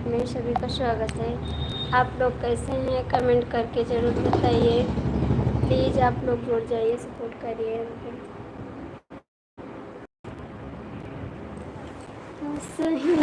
Live में सभी का स्वागत है। आप लोग कैसे हैं कमेंट करके ज़रूर बताइए। प्लीज़ आप लोग जुड़ जाइए, सपोर्ट करिए हमको। सही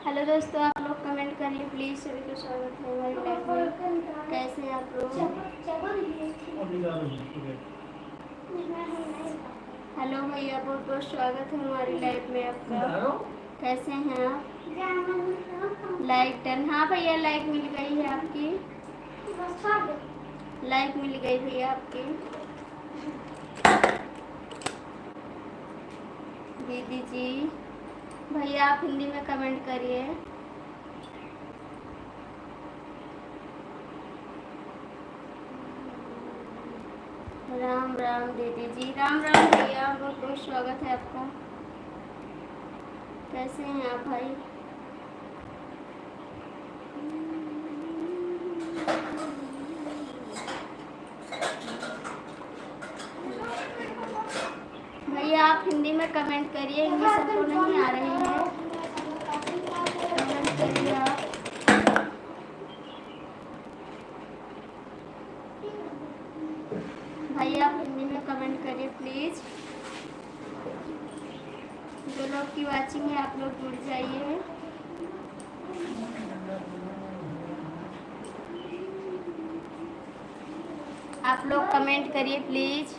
हेलो दोस्तों, आप लोग कमेंट करिए प्लीज़। सभी का स्वागत है हमारी लाइव में। कैसे हैं आप लोग? हेलो भैया, बहुत बहुत स्वागत है हमारी लाइव में आपका। कैसे हैं आप? Like done. हाँ भैया, लाइक मिल गई है आपकी। लाइक मिल गई भैया आपकी। दीदी जी, भैया आप हिंदी में कमेंट करिए। राम राम दीदी जी। राम राम भैया, बहुत बहुत स्वागत है आपका। कैसे हैं आप भाई? भैया आप हिंदी में कमेंट करिए, इंग्लिश सबको नहीं आ रही है। कमेंट करिए आप। भैया आप हिंदी में कमेंट करिए प्लीज़। जो लोग की वाचिंग है आप लोग जुड़ जाइए। आप लोग कमेंट करिए प्लीज़।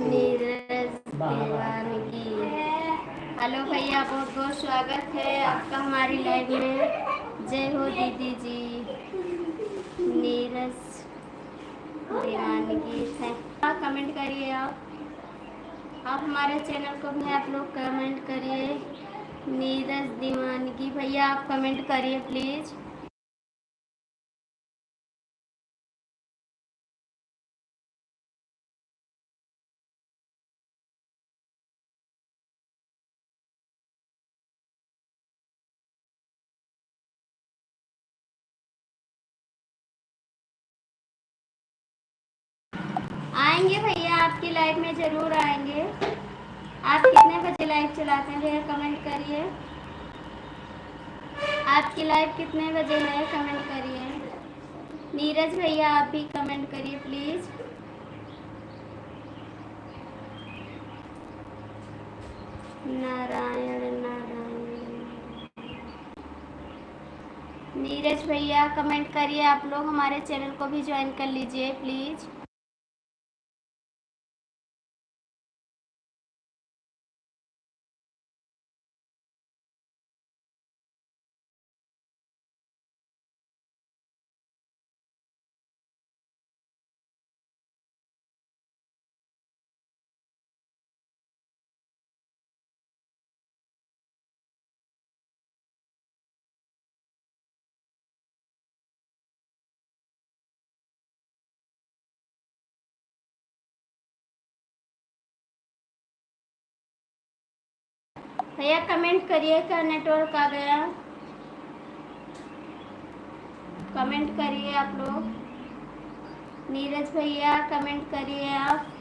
नीरज दीवानगी। हेलो भैया, बहुत बहुत स्वागत है आपका हमारी लाइव में। जय हो दीदी जी। नीरज दीवानगी है। कमेंट करिए आप हमारे चैनल को भी आप लोग कमेंट करिए। नीरज दीवानगी भैया आप कमेंट करिए प्लीज़। आएंगे भैया, आपकी लाइव में ज़रूर आएंगे। आप कितने बजे लाइव चलाते हैं भैया, कमेंट करिए। आपकी लाइव कितने बजे है, कमेंट करिए। नीरज भैया आप भी कमेंट करिए प्लीज़। नारायण नारायण। नीरज भैया कमेंट करिए। आप लोग हमारे चैनल को भी ज्वाइन कर लीजिए प्लीज़। भैया कमेंट करिए, क्या नेटवर्क आ गया? कमेंट करिए आप लोग। नीरज भैया कमेंट करिए आप।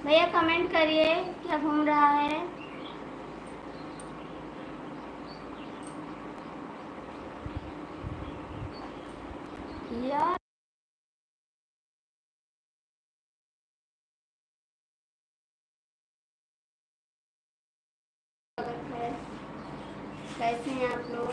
भैया कमेंट करिए, क्या घूम रहा है? यार कैसे हैं आप लोग?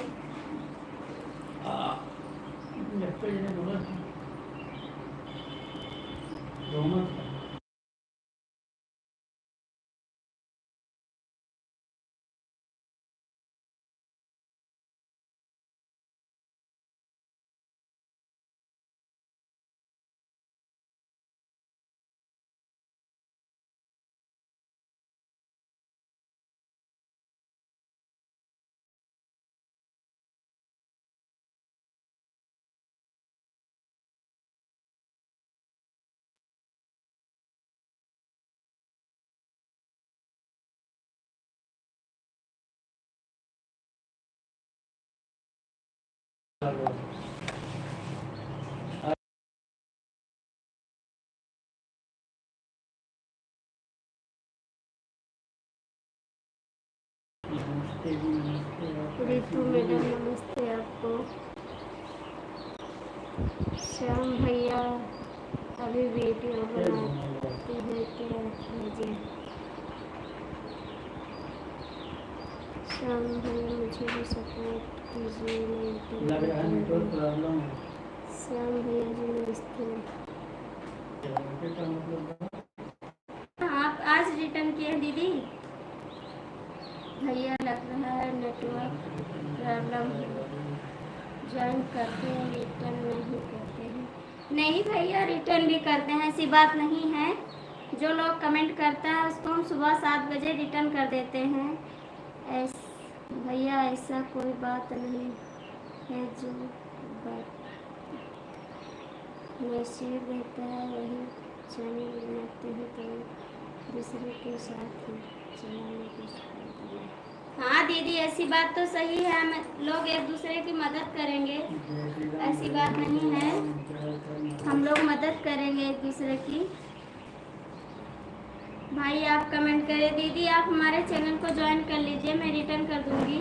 रितु मैडम नमस्ते आपको। श्याम भैया अभी वीडियो बनाते हैं क्या कीजिए? श्याम भैया मुझे भी सपोर्ट कीजिए। श्याम भैया जी नमस्ते। आप आज रिटर्न किए दीदी? भैया लग रहा है नेटवर्क प्रॉब्लम। ज्वाइन करते हैं, रिटर्न नहीं करते हैं। नहीं भैया, रिटर्न भी करते हैं, ऐसी बात नहीं है। जो लोग कमेंट करता है उसको हम सुबह 7 बजे रिटर्न कर देते हैं। भैया ऐसा कोई बात नहीं है, जो बात मैसेज रहता है वही चैनल बनाते हैं, तो दूसरे के साथ ही चलाने की फायदा नहीं। हाँ दीदी, ऐसी बात तो सही है, हम लोग एक दूसरे की मदद करेंगे, ऐसी बात नहीं है। हम लोग मदद करेंगे एक दूसरे की। भाई आप कमेंट करें। दीदी आप हमारे चैनल को ज्वाइन कर लीजिए, मैं रिटर्न कर दूंगी।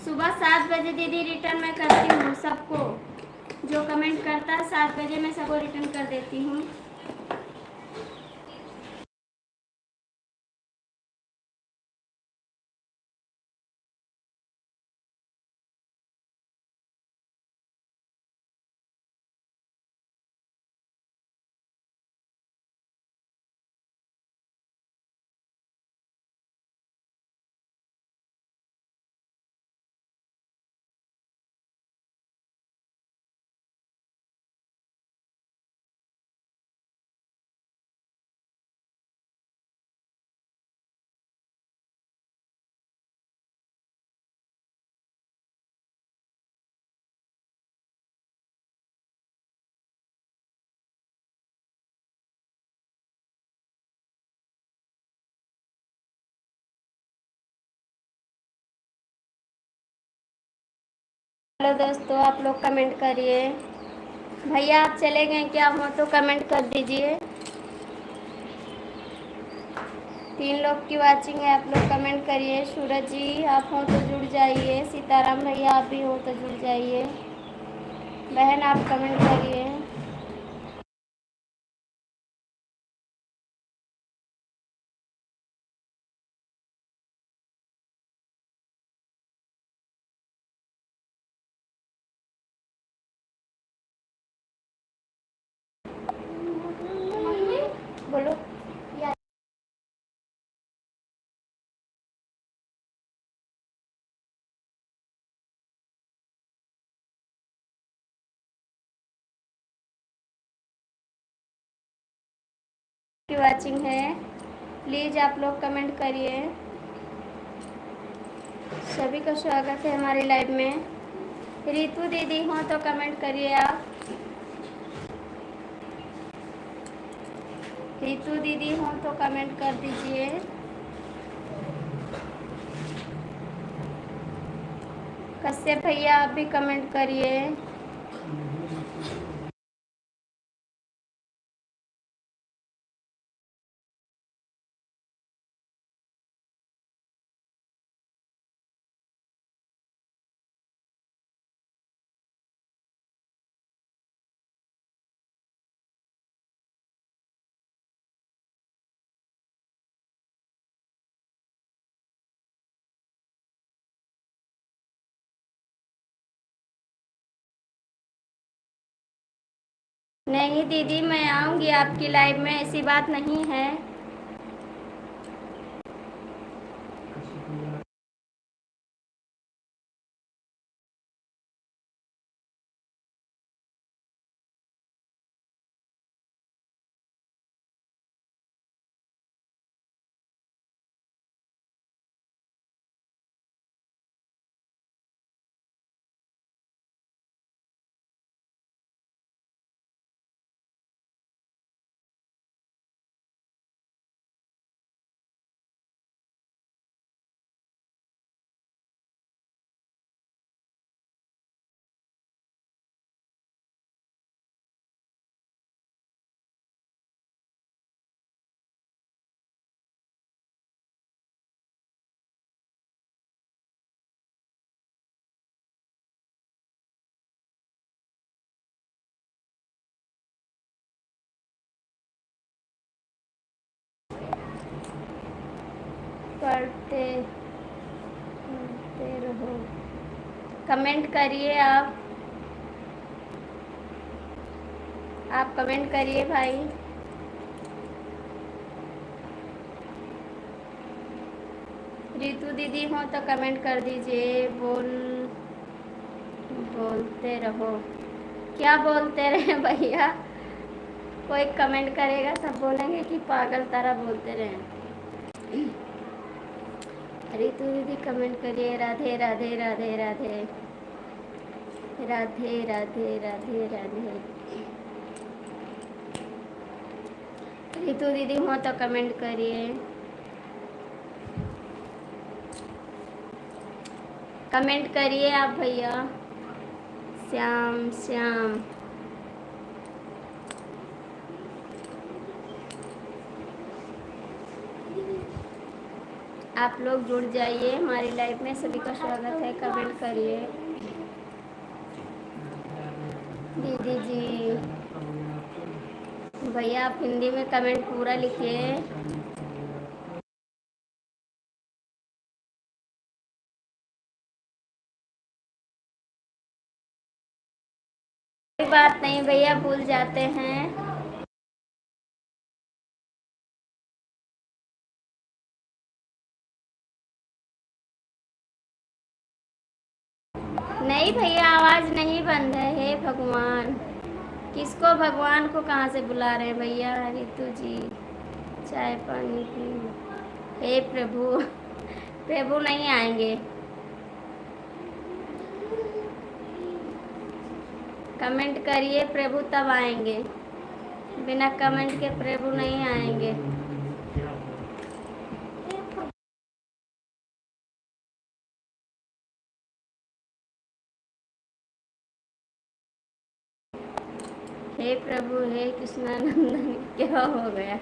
सुबह 7 बजे दीदी रिटर्न मैं करती हूँ सबको। जो कमेंट करता है 7 बजे मैं सबको रिटर्न कर देती हूँ। हेलो दोस्तों, आप लोग कमेंट करिए। भैया आप चले गए क्या हो तो कमेंट कर दीजिए। 3 लोग की वाचिंग है, आप लोग कमेंट करिए। सूरज जी आप हो तो जुड़ जाइए। सीताराम भैया आप भी हो तो जुड़ जाइए। बहन आप कमेंट करिए। बोलो की वाचिंग है, प्लीज़ आप लोग कमेंट करिए। सभी का स्वागत है हमारी लाइव में। रितु दीदी हो तो कमेंट करिए आप। रितु दीदी हो तो कमेंट कर दीजिए। कश्यप भैया आप भी कमेंट करिए। नहीं दीदी, मैं आऊँगी आपकी लाइव में, ऐसी बात नहीं है। पढ़ते पढ़ते रहो, कमेंट करिए आप कमेंट करिए भाई। रितु दीदी हो तो कमेंट कर दीजिए। बोलते रहो, क्या बोलते रहे भैया? कोई कमेंट करेगा सब बोलेंगे कि पागल तारा बोलते रहे। रितु दीदी कमेंट करिए। राधे राधे राधे राधे राधे राधे राधे राधे। रितु दीदी हो तो कमेंट करिए। कमेंट करिए आप भैया। श्याम श्याम आप लोग जुड़ जाइए हमारी लाइफ में, सभी का स्वागत है। कमेंट करिए। दीदी जी भैया आप हिंदी में कमेंट पूरा लिखिए। कोई बात नहीं भैया, भूल जाते हैं। नहीं भैया, आवाज़ नहीं बंद है। हे भगवान, किसको भगवान को कहाँ से बुला रहे हैं भैया? रितु जी चाय पानी पी। हे प्रभु, प्रभु नहीं आएंगे। कमेंट करिए, प्रभु तब आएंगे। बिना कमेंट के प्रभु नहीं आएंगे। हे प्रभु हे कृष्णानंदन, क्या हो गया?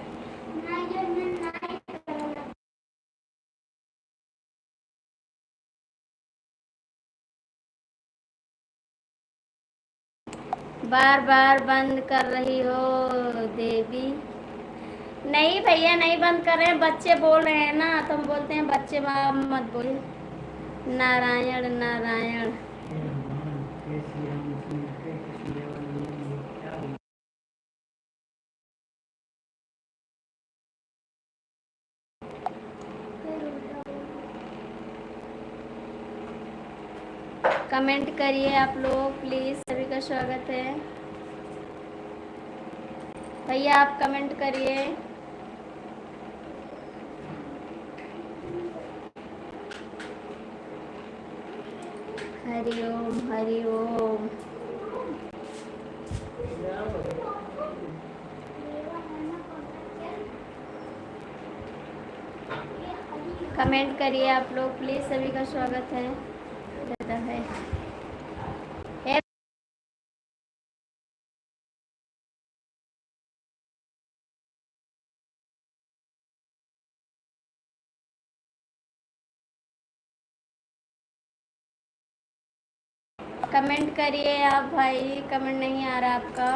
बार बार बंद कर रही हो देवी। नहीं भैया, नहीं बंद कर रहे हैं, बच्चे बोल रहे हैं ना, तो हम बोलते हैं बच्चे मत बोलिए। नारायण नारायण। कमेंट करिए आप लोग प्लीज, सभी का स्वागत है। भैया आप कमेंट करिए। हरि ओम हरि ओम। कमेंट करिए आप लोग प्लीज, सभी का स्वागत है। कमेंट करिए आप भाई, कमेंट नहीं आ रहा आपका।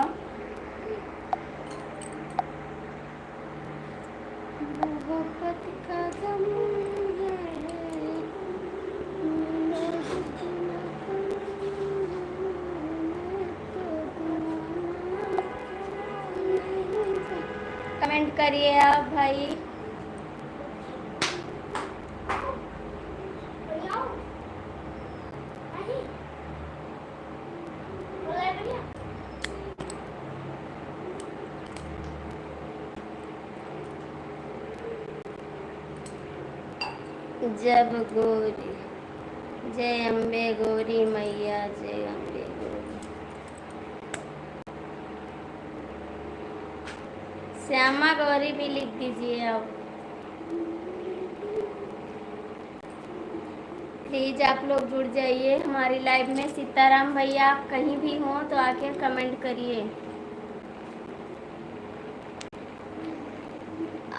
कमेंट करिए आप भाई। जब गौरी, जय अम्बे गौरी मैया, जय अम्बे गौरी। श्यामा गौरी भी लिख दीजिए आप प्लीज। आप लोग जुड़ जाइए हमारी लाइव में। सीताराम भैया आप कहीं भी हो तो आके कमेंट करिए।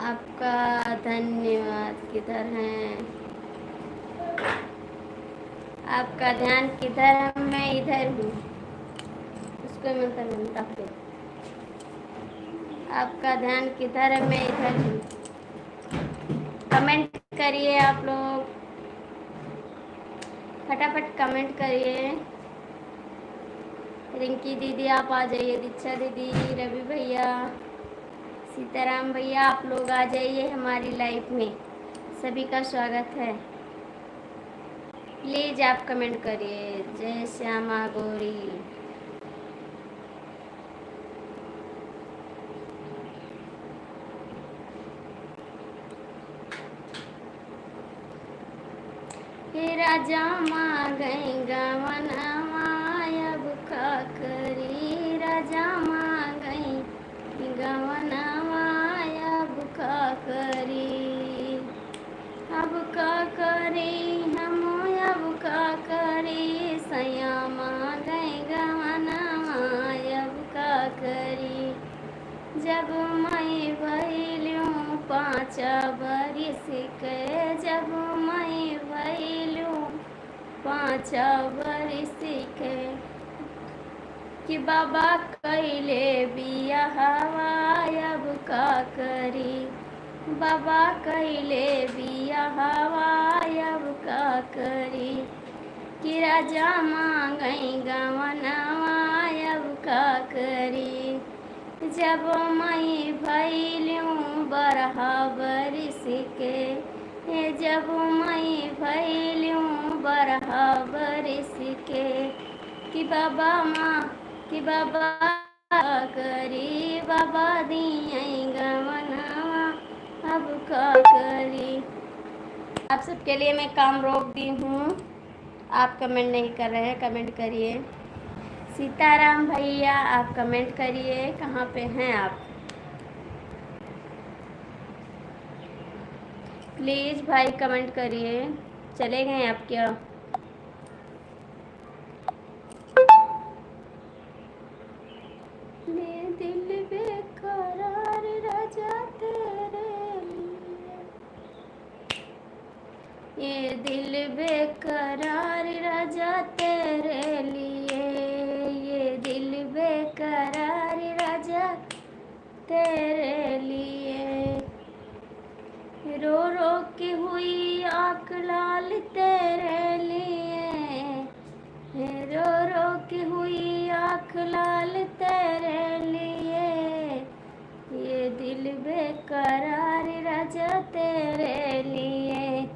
आपका धन्यवाद। किधर हैं? आपका ध्यान किधर है? मैं इधर हूँ। उसको मतलब आपका ध्यान किधर है? मैं इधर हूँ। कमेंट करिए आप लोग, फटाफट कमेंट करिए। रिंकी दीदी आप आ जाइए, दीक्षा दीदी, रवि भैया, सीताराम भैया आप लोग आ जाइए हमारी लाइव में। सभी का स्वागत है। प्लीज आप कमेंट करिए। जय श्यामा गौरी। हे राजा माँ गई गवनवा, अब का करी। राजा माँ गई गवनवा, अब का करी। अब का करी हम, अब का करी। सयामा गई गवनवा, अब का करी। जब मैं भैलूँ 5 बरिस के, जब मैं भैलूँ 5 बरिस के, कि बाबा कैले बियाहवा, अब का करी। बाबा कैले बियाहवा, अब का करी। कि राजा मांगई गवनवा, अब का करी। जब मैं भैलूँ 12 बरिस के, जब मैं भैलूँ 12 बरिस के, कि बाबा माँ, कि बाबा करी। बाबा दिए गवनवा, अब का करी। आप सबके लिए मैं काम रोक दी हूँ। आप कमेंट नहीं कर रहे हैं, कमेंट करिए। सीताराम भैया आप कमेंट करिए, कहाँ पे हैं आप? प्लीज़ भाई कमेंट करिए। चले गए आप क्या? दिल बेकरार राजा तेरे लिए, ये दिल बेकरार राजा तेरे लिए, ये दिल बेकरार राजा तेरे लिए। रो रो के हुई आँख लाल तेरे लिए, रो रो के हुई आँख लाल तेरे लिए, ये दिल बेकरार राजा तेरे लिए।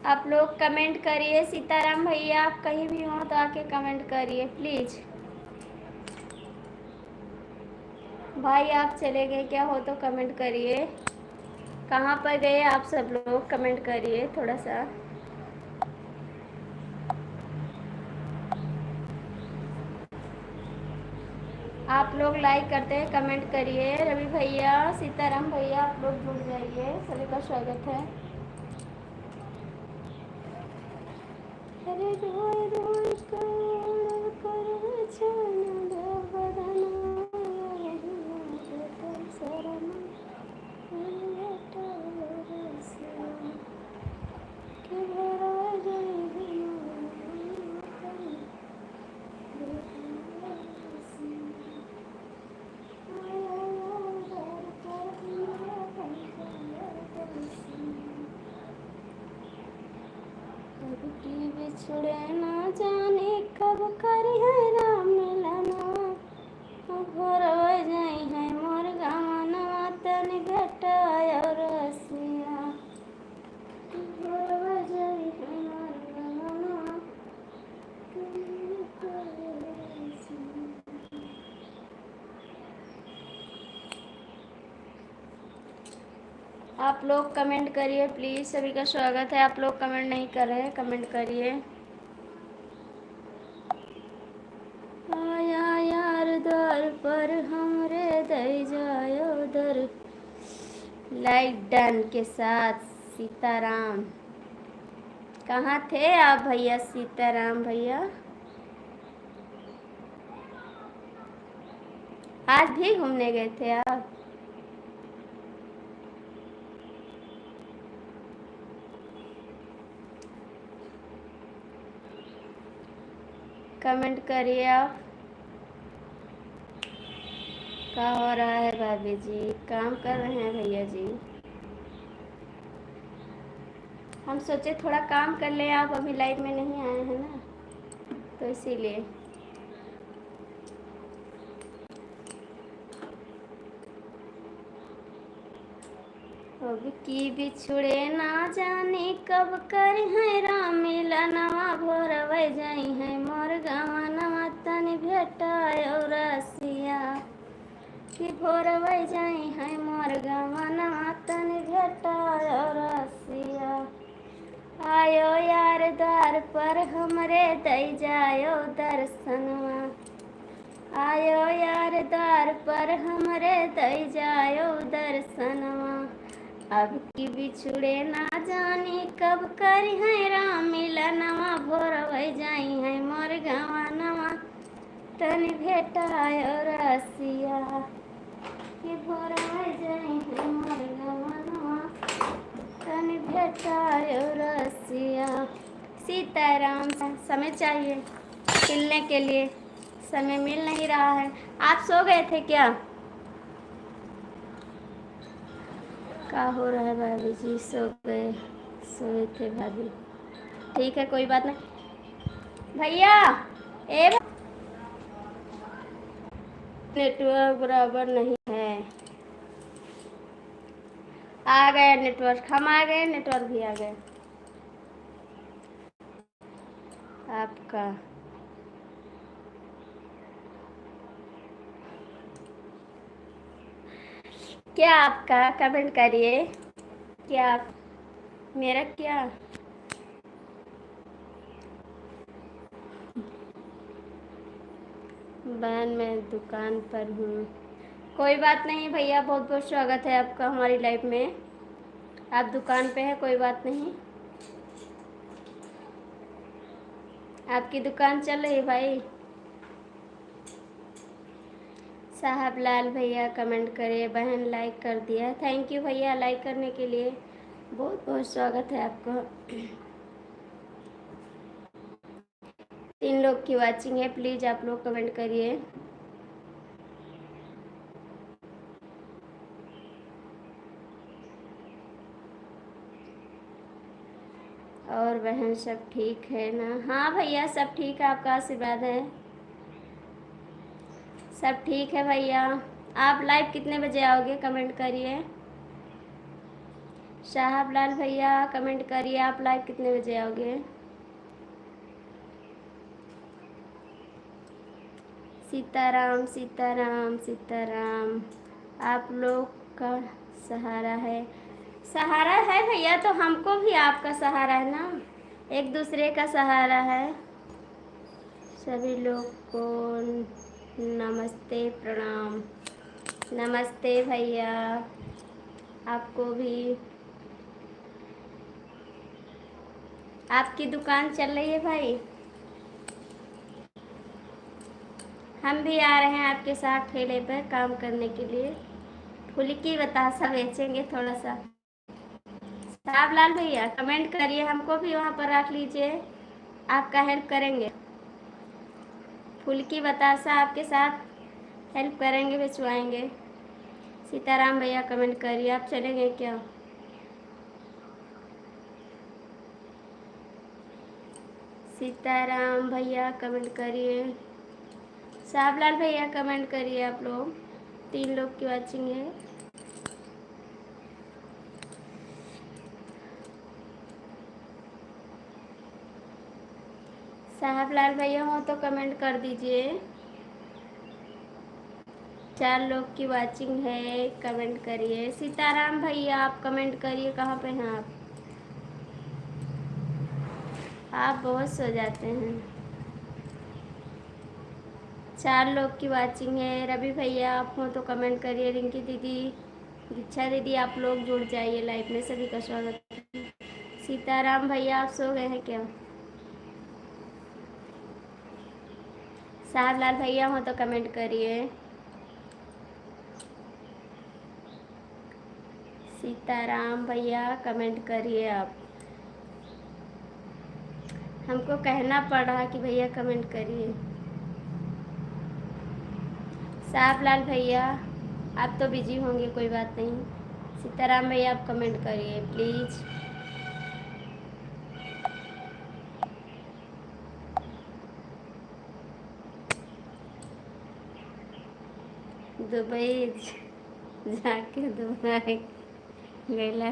आप लोग कमेंट करिए। सीताराम भैया आप कहीं भी हो तो आके कमेंट करिए प्लीज़। भाई आप चले गए क्या हो तो कमेंट करिए। कहाँ पर गए आप सब लोग, कमेंट करिए थोड़ा सा। आप लोग लाइक करते हैं, कमेंट करिए। रवि भैया, सीताराम भैया आप लोग जुड़ जाइए, सभी का स्वागत है। अरे रोए रोए कर छाना बदना शरण के भरा बिछड़े ना जाने कब करी है राम मिलना, घर जाई है मोर गावनवा तन घटाया रसिया, घर जाई है मोर गावनवा आप लोग कमेंट करिए प्लीज़, सभी का स्वागत है। आप लोग कमेंट नहीं कर रहे हैं, कमेंट करिए। आया यार द्वार पर हमरे दई जायो दर, लाइक डन के साथ सीताराम। कहाँ थे आप भैया, सीताराम भैया? आज भी घूमने गए थे आप? कमेंट करिए आप। क्या हो रहा है भाभी जी? काम कर रहे हैं भैया जी। हम सोचे थोड़ा काम कर ले, आप अभी लाइव में नहीं आए हैं ना, तो इसीलिए। अब की बिछुड़े ना जाने कब कर है राम मिलनवा, भोर जाई है मोर गवनवा तनि भेटायो रसिया, कि भोर जाई है मोर गवनवा तनि भेटायो रसिया, आयो यार द्वार पर हमरे दई जायो दर्शनवा। आयो यार द्वार पर हमरे दई जायो दर्शनवा। अब की बिछुड़े ना जानी कब करी है राम मिलनवा। भोर भई जाई है मोर गवानवा तनि भेटायो रसिया। कि भोर भई जाई है मोर गवानवा तनि भेटायो रसिया। सीताराम। समय चाहिए खिलने के लिए, समय मिल नहीं रहा है। आप सो गए थे क्या? क्या हो रहा है भाभी जी? सो गए? सोए थे भाभी? ठीक है, कोई बात नहीं। भैया ए नेटवर्क बराबर नहीं है। आ गए नेटवर्क, हम आ गए, नेटवर्क भी आ गए आपका। क्या आपका? कमेंट करिए। क्या मेरा क्या? बहन मैं दुकान पर हूँ। कोई बात नहीं भैया, बहुत बहुत स्वागत है आपका हमारी लाइफ में। आप दुकान पे हैं, कोई बात नहीं। आपकी दुकान चल रही भाई? साहब लाल भैया कमेंट करिए। बहन लाइक कर दिया, थैंक यू भैया लाइक करने के लिए, बहुत बहुत स्वागत है आपका। 3 लोग की वाचिंग है, प्लीज़ आप लोग कमेंट करिए। और बहन सब ठीक है ना? हाँ भैया सब ठीक है, आपका आशीर्वाद है। सब ठीक है भैया। आप लाइव कितने बजे आओगे? कमेंट करिए। साहब लाल भैया कमेंट करिए, आप लाइव कितने बजे आओगे? सीताराम सीताराम सीताराम। आप लोग का सहारा है। सहारा है भैया, तो हमको भी आपका सहारा है ना, एक दूसरे का सहारा है। सभी लोग को नमस्ते प्रणाम। नमस्ते भैया, आपको भी। आपकी दुकान चल रही है भाई? हम भी आ रहे हैं आपके साथ ठेले पर काम करने के लिए। फुल्की बतासा बेचेंगे थोड़ा सा। साहब लाल भैया कमेंट करिए, हमको भी वहाँ पर रख लीजिए, आपका हेल्प करेंगे। फुल्की बतासा आपके साथ हेल्प करेंगे, भिजवाएंगे। सीताराम भैया कमेंट करिए, आप चलेंगे क्या? सीताराम भैया कमेंट करिए। साहबलाल भैया कमेंट करिए। आप लोग 3 लोग की वाचिंग है। साहबलाल भैया हो तो कमेंट कर दीजिए। 4 लोग की वाचिंग है, कमेंट करिए। सीताराम भैया आप कमेंट करिए, कहाँ पे हैं आप? आप बहुत सो जाते हैं। 4 लोग की वाचिंग है। रवि भैया आप हो तो कमेंट करिए। रिंकी दीदी, दीक्षा दीदी, आप लोग जुड़ जाइए लाइव में, सभी का स्वागत है। सीताराम भैया आप सो गए हैं क्या? साहबलाल भैया हो तो कमेंट करिए। सीताराम भैया कमेंट करिए आप। हमको कहना पड़ रहा कि भैया कमेंट करिए। साहबलाल भैया आप तो बिजी होंगे, कोई बात नहीं। सीताराम भैया आप कमेंट करिए प्लीज़। दुबई जाके दुबई गैला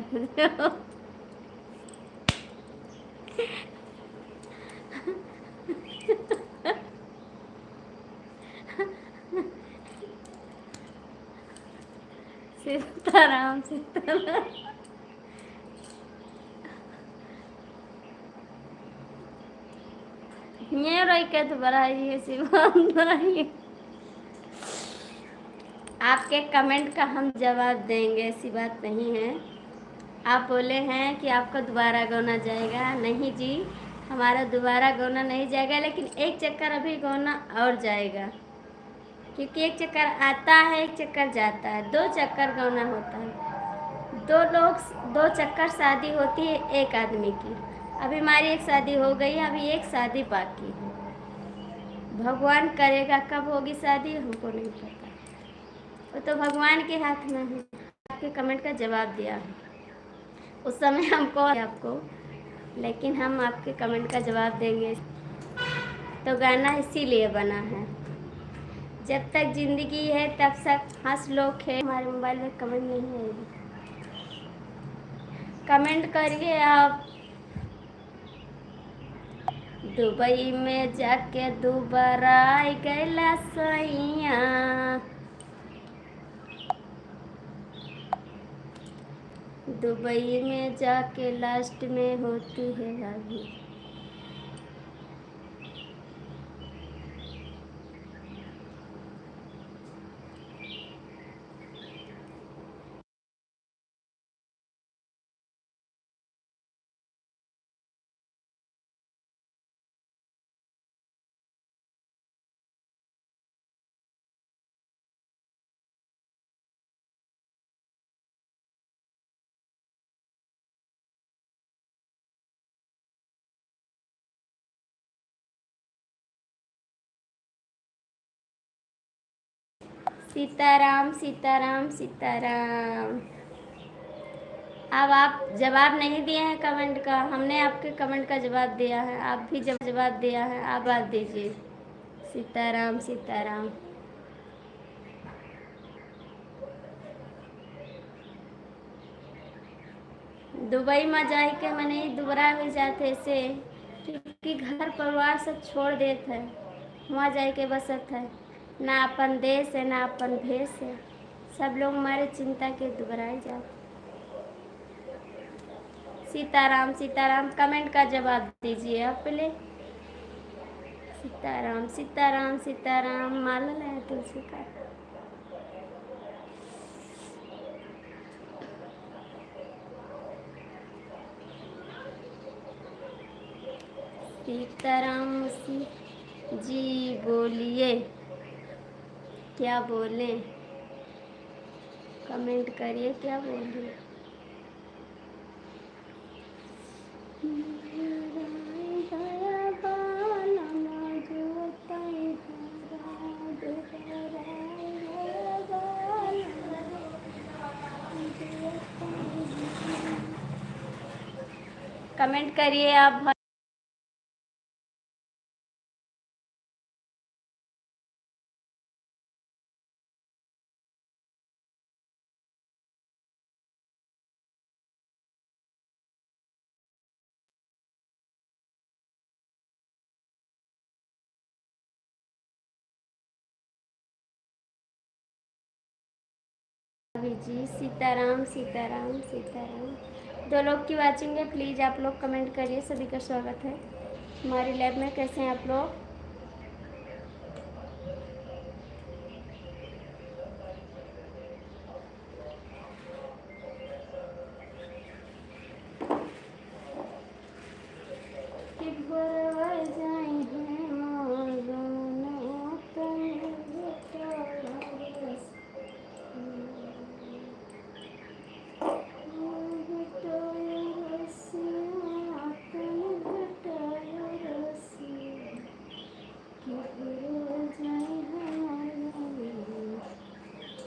सीताराम सीताराम। ये रोई के तो बढ़ाइए शिवान बढ़ाइए। आपके कमेंट का हम जवाब देंगे, ऐसी बात नहीं है। आप बोले हैं कि आपका दोबारा गौना जाएगा, नहीं जी हमारा दोबारा गौना नहीं जाएगा, लेकिन एक चक्कर अभी गौना और जाएगा, क्योंकि एक चक्कर आता है एक चक्कर जाता है, 2 चक्कर गौना होता है। 2 चक्कर शादी होती है एक आदमी की। अभी हमारी एक शादी हो गई है, अभी एक शादी बाकी है। भगवान करेगा कब होगी शादी हमको नहीं पता, वो तो भगवान के हाथ में है। आपके कमेंट का जवाब दिया है उस समय हमको आपको, लेकिन हम आपके कमेंट का जवाब देंगे। तो गाना इसीलिए बना है, जब तक जिंदगी है तब तक हंस लो खेल। हमारे मोबाइल में कमेंट नहीं आएगी, कमेंट करिए आप। दुबई में जाके दोबारा गैला सैया, दुबई में जाके लास्ट में होती है शादी। सीताराम सीताराम सीताराम। अब आप जवाब नहीं दिए हैं कमेंट का, हमने आपके कमेंट का जवाब दिया है, आप भी जवाब दिया है, आप बात दीजिए। सीताराम सीताराम। दुबई में जाए के मैंने दोबारा भी जाते से, क्योंकि घर परिवार सब छोड़ देते है, वहाँ जाए के बसत है ना, अपन देश है ना अपन भेष है, सब लोग हमारे चिंता के दोबारा जाते। सीताराम सीताराम कमेंट का जवाब दीजिए आप पहले। सीताराम सीताराम सीताराम। माला है तुलसी का। सीताराम जी बोलिए, क्या बोले, कमेंट करिए क्या बोलिए। कमेंट करिए आप। जी सीताराम सीताराम सीताराम। 2 लोग की वाचिंग है, प्लीज़ आप लोग कमेंट करिए। सभी का स्वागत है हमारी लाइव में। कैसे हैं आप लोग?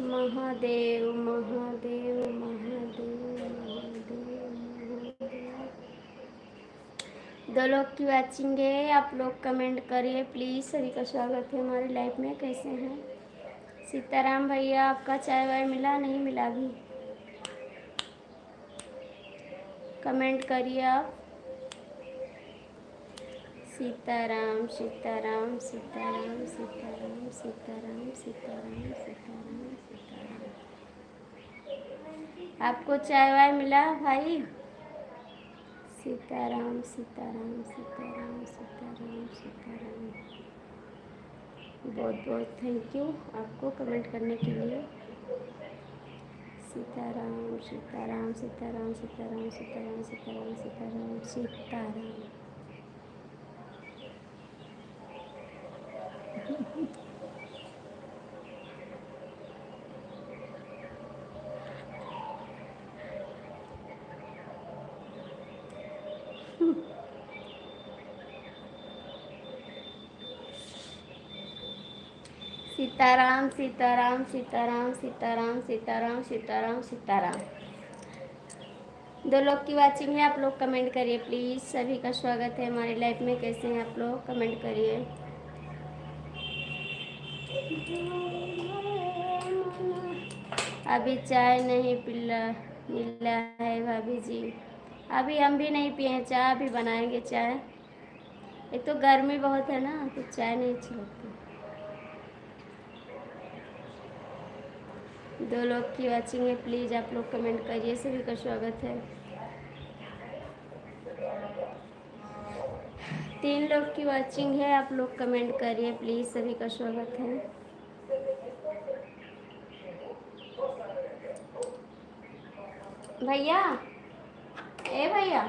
महादेव महादेव महादेव महादेव। 2 लोग की वाचिंग है, आप लोग कमेंट करिए प्लीज़। सभी का स्वागत है हमारी लाइफ में। कैसे हैं सीताराम भैया? आपका चाय वाय मिला नहीं मिला अभी? कमेंट करिए आप। सीताराम सीताराम सीताराम सीताराम सीताराम सीताराम सीताराम सीताराम। आपको चाय वाय मिला भाई? सीताराम सीताराम सीताराम सीताराम सीताराम। बहुत बहुत थैंक यू आपको कमेंट करने के लिए। सीताराम सीताराम सीताराम सीताराम सीताराम सीताराम सीताराम सीताराम। सीताराम सीताराम सीताराम सीताराम सीताराम सीताराम सीताराम। 2 लोग की वाचिंग है, आप लोग कमेंट करिए प्लीज़। सभी का स्वागत है हमारी लाइफ में। कैसे हैं आप लोग, कमेंट करिए। अभी चाय नहीं मिला है भाभी जी। अभी हम भी नहीं पिए हैं चाय, अभी बनाएंगे चाय। एक तो गर्मी बहुत है ना, तो चाय नहीं अच्छी लगती। 2 लोग की वाचिंग है, प्लीज़ आप लोग कमेंट करिए। सभी का स्वागत है। 3 लोग की वाचिंग है, आप लोग कमेंट करिए प्लीज़। सभी का स्वागत है। भैया, ए भैया,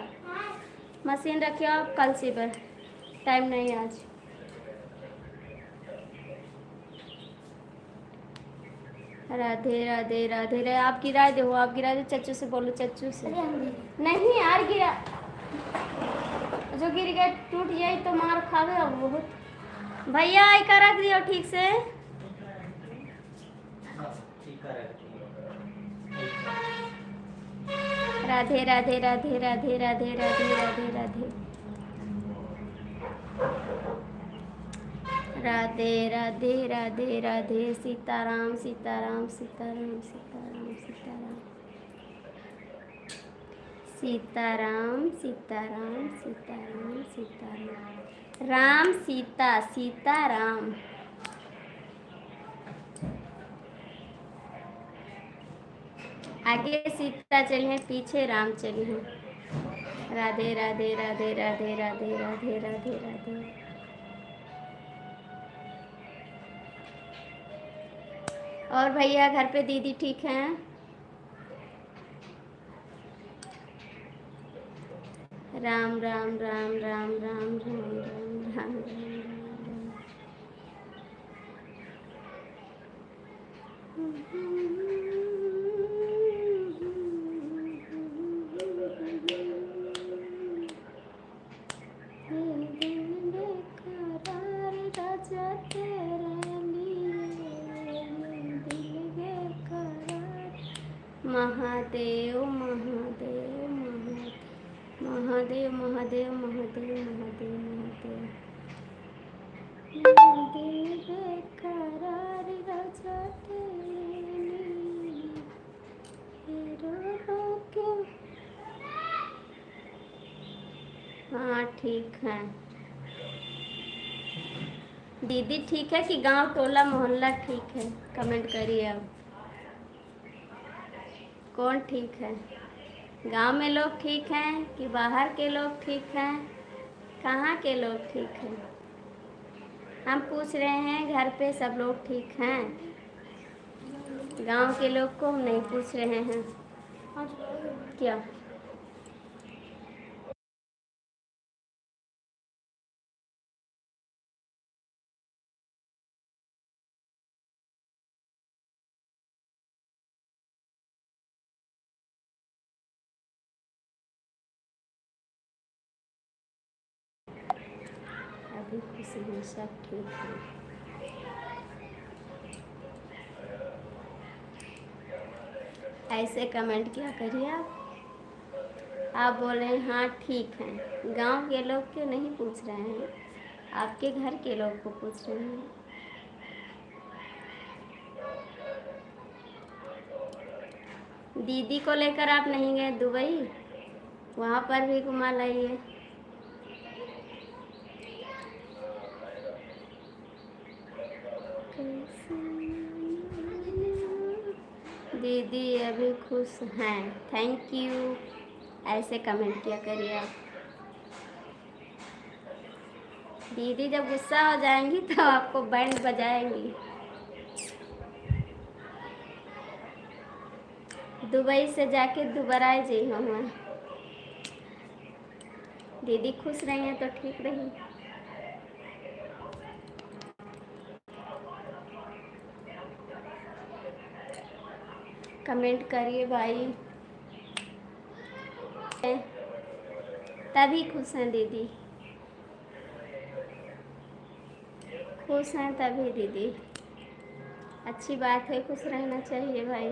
मशीन रखिए आप, कल से पर टाइम नहीं आज। राधे राधे राधे रे। आप गिरा दो, आप गिरा दो। चच्चू से बोलो, चच्चू से नहीं यार, गिरा जो गिर गया टूट जाए तो मार खावे अब बहुत। भैया एक रख दियो ठीक से। राधे राधे राधे राधे राधे राधे राधे राधे राधे राधे राधे राधे। सीताराम सीताराम सीताराम सीताराम सीताराम सीताराम सीताराम सीताराम सीताराम। राम सीता सीताराम। आगे सीता चली है, पीछे राम चली है। राधे राधे राधे राधे राधे राधे राधे राधे। और भैया घर पे दीदी ठीक हैं? राम राम राम राम राम राम राम राम राम महादेव महादेव महादेव महादेव महादेव महादेव महादेव बेकरार राजा हाँ ठीक है दीदी। ठीक है कि गांव टोला मोहल्ला ठीक है? कमेंट करिए अब। कौन ठीक है? गांव में लोग ठीक हैं कि बाहर के लोग ठीक हैं? कहाँ के लोग ठीक हैं? हम पूछ रहे हैं घर पे सब लोग ठीक हैं? गांव के लोग को हम नहीं पूछ रहे हैं। क्या अभी खुशी में सब ठीक है। ऐसे कमेंट क्या करिए आप बोल रहे हैं हाँ ठीक है। गांव के लोग क्यों नहीं पूछ रहे हैं? आपके घर के लोग को पूछ रहे हैं। दीदी को लेकर आप नहीं गए दुबई? वहाँ पर भी घुमा लाइए। दीदी अभी खुश हैं, थैंक यू। ऐसे कमेंट किया करिए आप। दीदी जब गुस्सा हो जाएंगी तो आपको बैंड बजाएंगी। दुबई से जाके दोबारा जी हूँ। दीदी खुश रही हैं तो ठीक रही। कमेंट करिए भाई, तभी खुश हैं दीदी, खुश हैं तभी दीदी। अच्छी बात है, खुश रहना चाहिए भाई।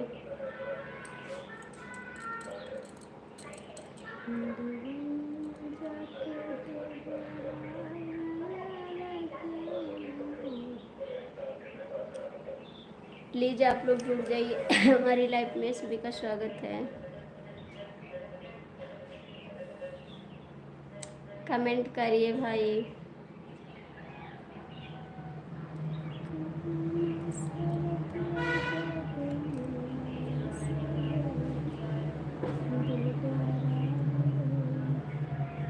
प्लीज़ आप लोग जुड़ जाइए हमारी लाइफ में, सभी का स्वागत है। कमेंट करिए भाई।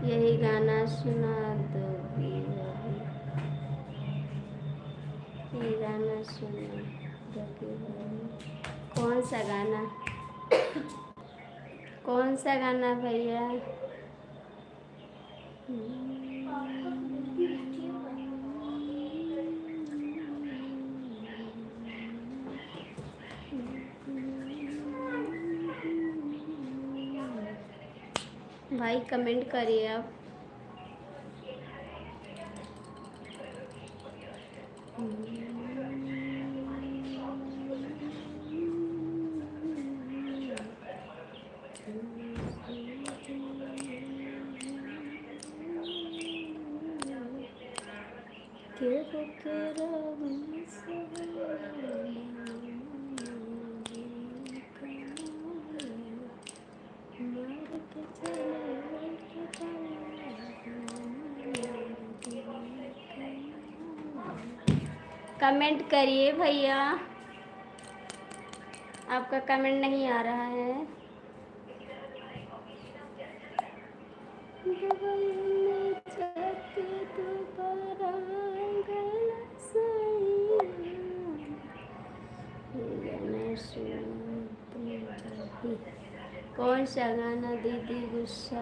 यही गाना सुना दोगी, ये गाना सुना दोगी। कौन सा गाना, कौन सा गाना भैया? भाई कमेंट करिए आप। कमेंट करिए भैया, आपका कमेंट नहीं आ रहा है। कौन सा गाना दीदी गुस्सा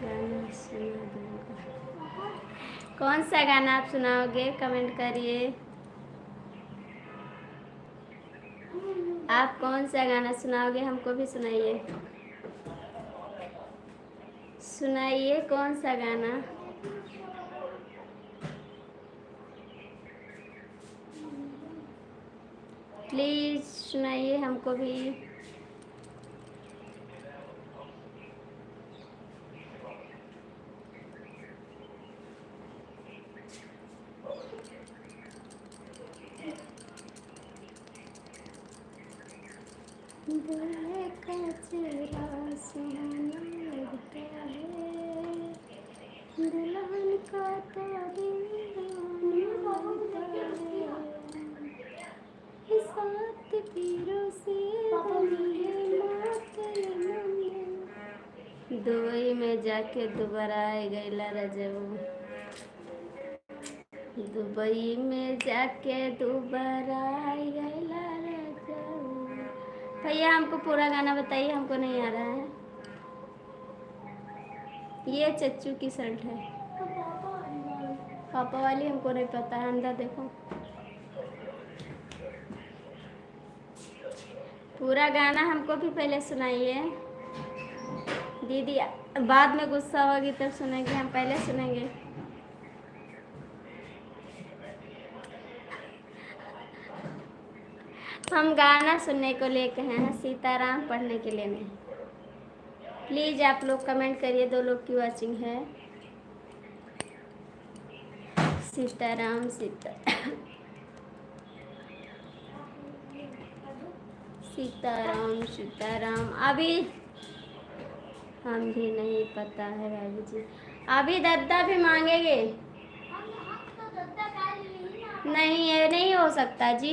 गाना सुना दूंगा? कौन सा गाना आप सुनाओगे? कमेंट करिए। आप कौन सा गाना सुनाओगे? हमको भी सुनाइए, सुनाइए कौन सा गाना। प्लीज़ सुनाइए हमको भी। दुल्हे का चेहरा सुहाना लगता है, दुल्हन का तो दिल होता है, सात पीरों से दुबई में जाके दोबारा आए गैला रजब, दुबई में जाके दोबारा आए गैला रजब। भैया हमको पूरा गाना बताइए, हमको नहीं आ रहा है। ये चच्चू की शर्ट है, पापा वाली हमको नहीं पता है। अंदर देखो, पूरा गाना हमको भी पहले सुनाइए। दीदी बाद में गुस्सा होगी तब सुनेंगे, हम पहले सुनेंगे। हम गाना सुनने को लेके हैं, सीताराम पढ़ने के लिए नहीं। प्लीज़ आप लोग कमेंट करिए, 2 लोग की वाचिंग है। सीताराम सीताराम सीताराम। अभी हम भी नहीं पता है भाभी जी, अभी दद्दा भी मांगेंगे। नहीं, ये नहीं हो सकता जी।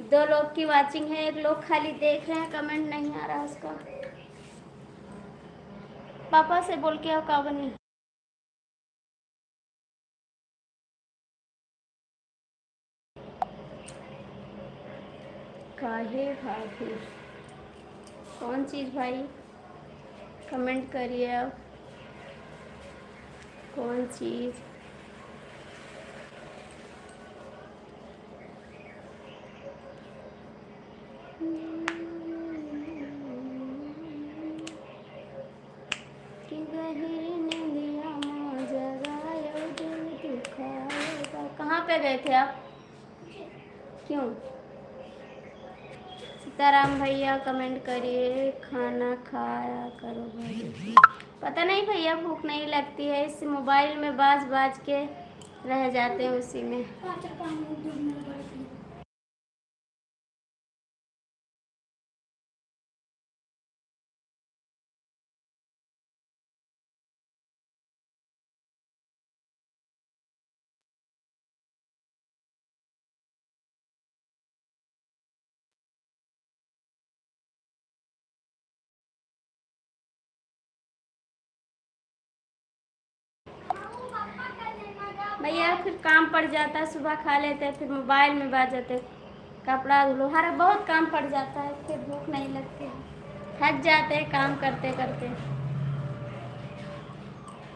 2 लोग की वाचिंग है, 1 लोग खाली देख रहे हैं, कमेंट नहीं आ रहा उसका। पापा से बोल के आओ का बनी। काहे भाभी, कौन चीज़ भाई, कमेंट करिए आप, कौन चीज़। कहाँ पे गए थे आप, क्यों? सीताराम भैया कमेंट करिए, खाना खाया करो भाई। पता नहीं भैया, भूख नहीं लगती है, इस मोबाइल में बाज बाज के रह जाते हैं उसी में। भैया फिर काम पड़ जाता है, सुबह खा लेते हैं, फिर मोबाइल में बाज जाते, कपड़ा धुलो, हर बहुत काम पड़ जाता है, फिर भूख नहीं लगती है, थक जाते हैं काम करते करते।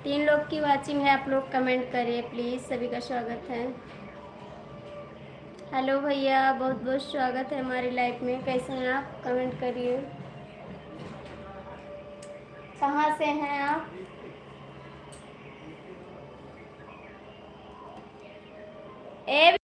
3 लोग की वाचिंग है, आप लोग कमेंट करिए प्लीज़, सभी का स्वागत है। हेलो भैया, बहुत बहुत स्वागत है हमारी लाइफ में, कैसे हैं आप, कमेंट करिए। कहाँ से हैं आप? ए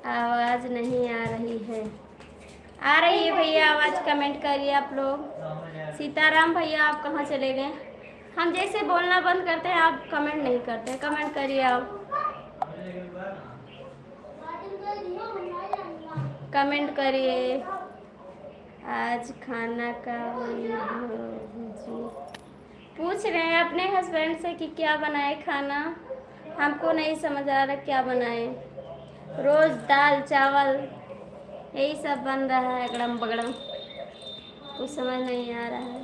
आवाज़ नहीं आ रही है, आ रही है भैया आवाज़, कमेंट करिए आप लोग। सीताराम भैया आप कहाँ चले गए? हम जैसे बोलना बंद करते हैं आप कमेंट नहीं करते, कमेंट करिए आप, कमेंट करिए। आज खाना का जी पूछ रहे हैं अपने हस्बैंड से कि क्या बनाए खाना, हमको नहीं समझ आ रहा क्या बनाए, रोज़ दाल चावल यही सब बन रहा है, अगड़म बगड़म, कुछ समझ नहीं आ रहा है।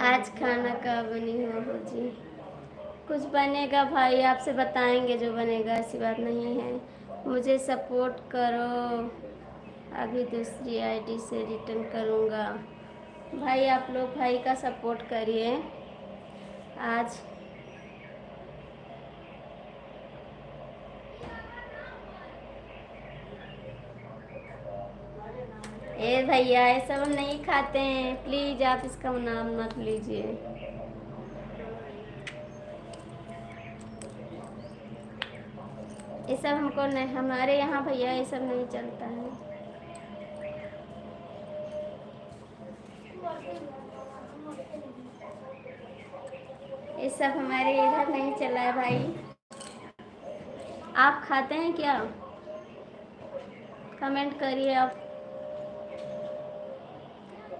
आज खाना का बनी हो जी, कुछ बनेगा भाई, आपसे बताएंगे जो बनेगा, ऐसी बात नहीं है। मुझे सपोर्ट करो, अभी दूसरी आईडी से रिटर्न करूँगा। भाई आप लोग भाई का सपोर्ट करिए। आज ए भैया ये सब हम नहीं खाते हैं, प्लीज़ आप इसका नाम मत लीजिए। ये सब हमको नहीं, हमारे यहाँ भैया ये सब नहीं चलता है। ये सब हमारे इधर नहीं चला है भाई। आप खाते हैं क्या, कमेंट करिए आप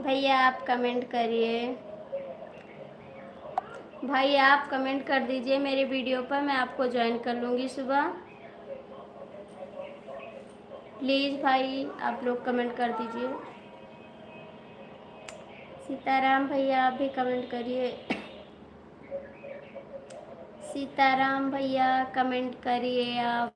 भैया, आप कमेंट करिए भाई, आप कमेंट कर दीजिए मेरे वीडियो पर, मैं आपको ज्वाइन कर लूँगी सुबह। प्लीज़ भाई आप लोग कमेंट कर दीजिए। सीताराम भैया आप भी कमेंट करिए। सीताराम भैया कमेंट करिए आप।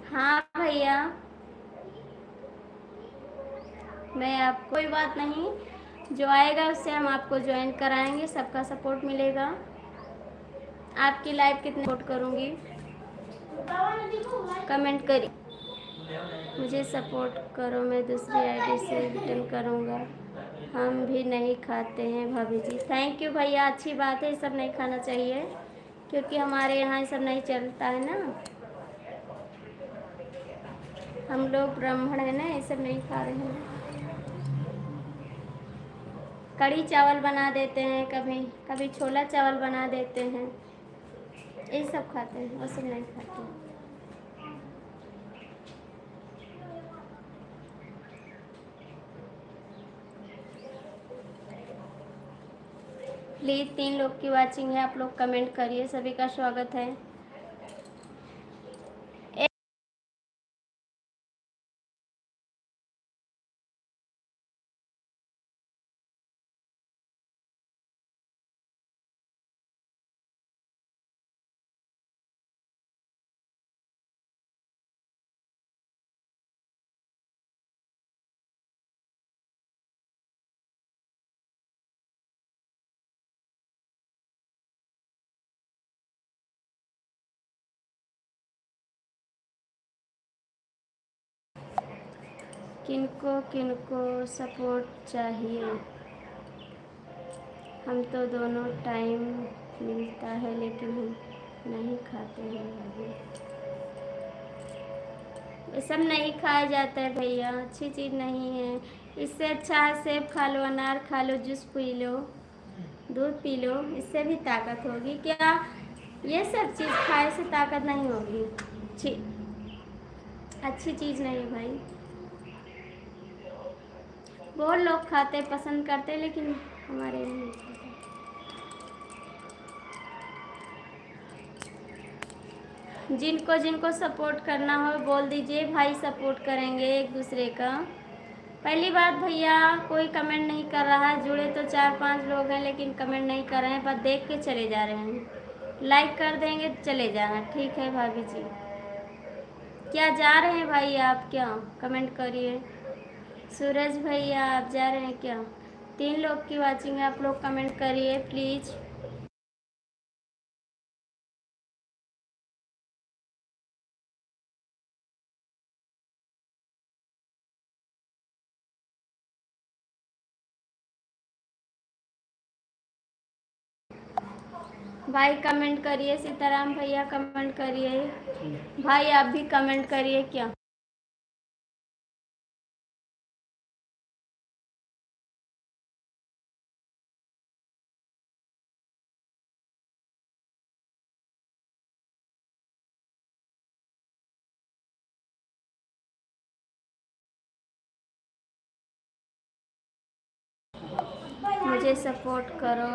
हाँ भैया, मैं आप कोई बात नहीं, जो आएगा उससे हम आपको ज्वाइन कराएंगे, सबका सपोर्ट मिलेगा। आपकी लाइव कितने सपोर्ट करूँगी, कमेंट करिए। मुझे सपोर्ट करो, मैं दूसरी आईडी से रिटर्न करूँगा। हम भी नहीं खाते हैं भाभी जी। थैंक यू भैया, अच्छी बात है, ये सब नहीं खाना चाहिए क्योंकि हमारे यहाँ ये सब नहीं चलता है ना। हम लोग ब्राह्मण है ना, ये सब नहीं खा रहे हैं। कढ़ी चावल बना देते हैं, कभी कभी छोला चावल बना देते हैं, ये सब खाते हैं, वो सब नहीं खाते हैं। प्लीज़ 3 लोग की वाचिंग है, आप लोग कमेंट करिए, सभी का स्वागत है। किनको किनको सपोर्ट चाहिए? हम तो दोनों टाइम मिलता है लेकिन हम नहीं खाते हैं अभी। ये सब नहीं खाया जाता है भैया, अच्छी चीज़ नहीं है। इससे अच्छा है सेब खा लो, अनार खा लो, जूस पी लो, दूध पी लो, इससे भी ताकत होगी। क्या ये सब चीज़ खाए से ताकत नहीं होगी? अच्छी चीज़ नहीं है भाई। बहुत लोग खाते पसंद करते लेकिन हमारे यहाँ नहीं खाते। जिनको जिनको सपोर्ट करना हो बोल दीजिए भाई, सपोर्ट करेंगे एक दूसरे का। पहली बात भैया, कोई कमेंट नहीं कर रहा है, जुड़े तो 4-5 लोग हैं लेकिन कमेंट नहीं कर रहे हैं, बस देख के चले जा रहे हैं। लाइक कर देंगे चले जाना, ठीक है भाभी जी। क्या जा रहे हैं भाई आप, क्या कमेंट करिए। सूरज भैया आप जा रहे हैं क्या? 3 लोग की वाचिंग है, आप लोग कमेंट करिए प्लीज़। भाई कमेंट करिए, सीताराम भैया कमेंट करिए, भाई आप भी कमेंट करिए। क्या मुझे सपोर्ट करो,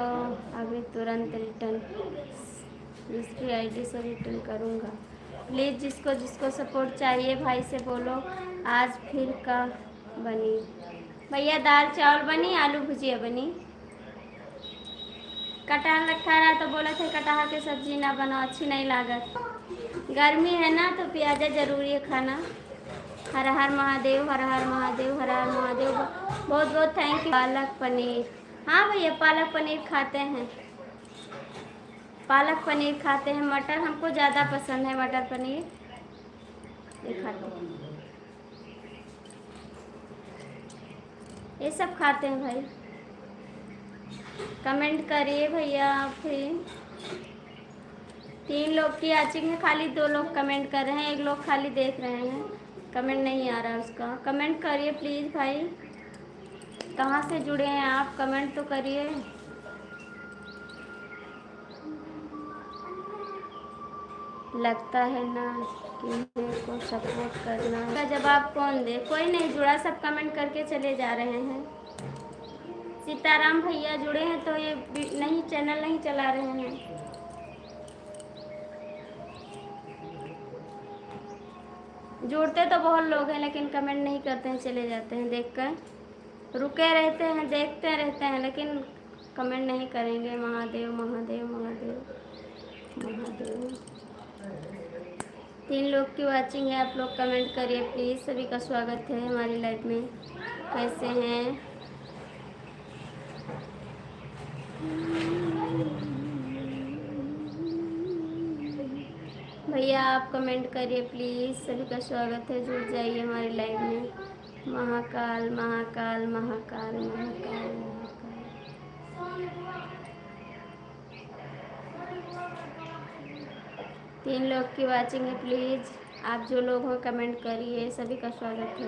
अभी तुरंत रिटर्न दूसरी आईडी से रिटर्न करूँगा। प्लीज़ जिसको जिसको सपोर्ट चाहिए भाई से बोलो। आज फिर का बनी भैया, दाल चावल बनी, आलू भुजिया बनी। कटहल रखा रहा तो बोला थे कटहल की सब्जी ना बनाओ, अच्छी नहीं लागत। गर्मी है ना तो प्याजा ज़रूरी है खाना। हर हर महादेव, हर हर महादेव, हर हर महादेव। बहुत बहुत थैंक यू। पालक पनीर, हाँ भैया पालक पनीर खाते हैं, पालक पनीर खाते हैं। मटर हमको ज़्यादा पसंद है, मटर पनीर ये खाते हैं, ये सब खाते हैं भाई। कमेंट करिए भैया फिर। 3 लोग की वाचिंग है, खाली 2 लोग कमेंट कर रहे हैं, 1 लोग खाली देख रहे हैं, कमेंट नहीं आ रहा उसका। कमेंट करिए प्लीज़ भाई। कहाँ से जुड़े हैं आप, कमेंट तो करिए। लगता है ना कि मेरे को सपोर्ट करना है। इसका जवाब कौन दे? कोई नहीं जुड़ा, सब कमेंट करके चले जा रहे हैं। सीताराम भैया जुड़े हैं तो ये नहीं, चैनल नहीं चला रहे हैं। जुड़ते तो बहुत लोग हैं लेकिन कमेंट नहीं करते हैं, चले जाते हैं देखकर। रुके रहते हैं, देखते रहते हैं लेकिन कमेंट नहीं करेंगे। महादेव महादेव महादेव महादेव। 3 लोग की वाचिंग है, आप लोग कमेंट करिए प्लीज़। सभी का स्वागत है हमारी लाइफ में। कैसे हैं भैया? आप कमेंट करिए प्लीज़। सभी का स्वागत है, जुड़ जाइए हमारी लाइव में। महाकाल महाकाल महाकाल महाकाल महाकाल। 3 लोग की वाचिंग है, प्लीज़ आप जो लोग हो कमेंट करिए। सभी का स्वागत है।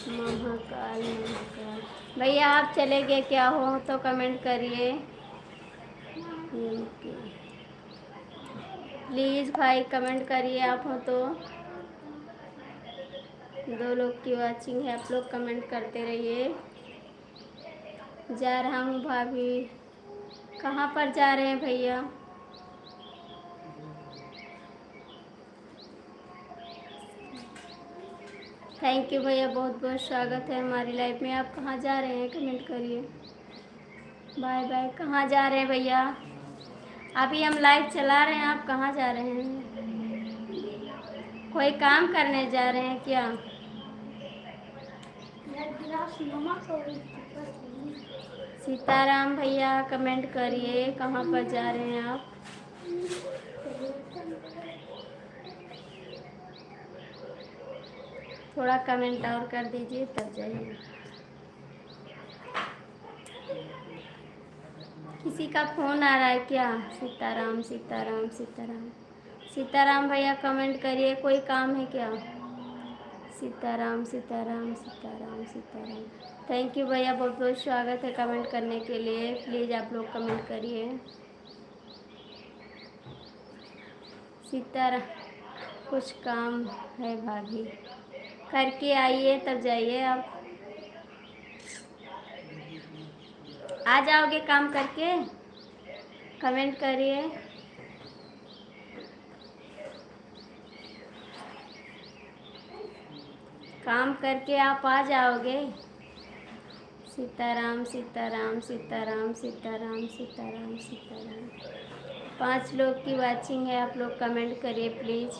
महाकाल महाकाल। भैया आप चले गए क्या हो तो कमेंट करिए प्लीज़ भाई, कमेंट करिए आप हो तो। 2 लोग की वाचिंग है, आप लोग कमेंट करते रहिए। जा रहा हूँ भाभी। कहाँ पर जा रहे हैं भैया? थैंक यू भैया, बहुत बहुत स्वागत है हमारी लाइफ में। आप कहाँ जा रहे हैं कमेंट करिए। Bye bye. कहाँ जा रहे हैं भैया? अभी हम लाइव चला रहे हैं, आप कहाँ जा रहे हैं? कोई काम करने जा रहे हैं क्या? सीताराम भैया कमेंट करिए, कहाँ पर जा रहे हैं आप? थोड़ा कमेंट और कर दीजिए तब जाइए। किसी का फ़ोन आ रहा है क्या? सीताराम सीताराम सीताराम। सीताराम भैया कमेंट करिए, कोई काम है क्या? सीताराम सीताराम सीताराम सीताराम। थैंक यू भैया, बहुत बहुत स्वागत है कमेंट करने के लिए। प्लीज़ आप लोग कमेंट करिए। सीताराम कुछ काम है भाभी, करके आइए तब जाइए। आप आ जाओगे काम करके? कमेंट करिए। काम करके आप आ जाओगे? सीताराम सीताराम सीताराम सीताराम सीताराम सीताराम। 5 लोग की वाचिंग है, आप लोग कमेंट करिए प्लीज़।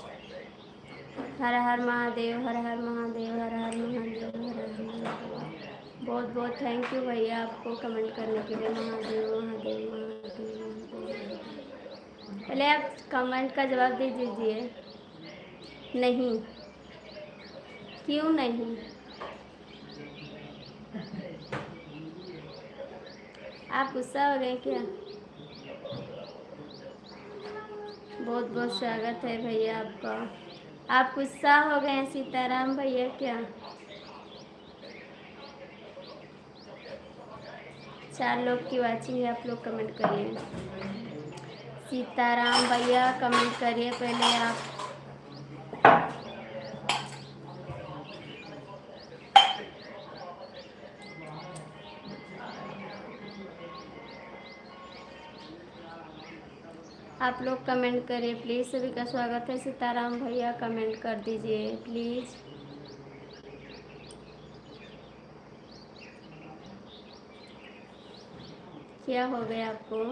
हर हर महादेव हर हर महादेव हर हर महादेव हर हर महादेव। बहुत बहुत थैंक यू भैया आपको कमेंट करने के लिए। महादेव महादेव महादेव महादेव। पहले आप कमेंट का जवाब दे दीजिए। नहीं, क्यों नहीं? आप गुस्सा हो गए क्या? बहुत बहुत स्वागत है भैया आपका। आप गुस्सा हो गए हैं सीताराम भैया क्या? 4 लोग की वाचिंग है, आप लोग कमेंट करिए। सीताराम भैया कमेंट करिए पहले आप। आप लोग कमेंट करिए प्लीज़। सभी का स्वागत है। सीताराम भैया कमेंट कर दीजिए प्लीज़। क्या हो गया आपको?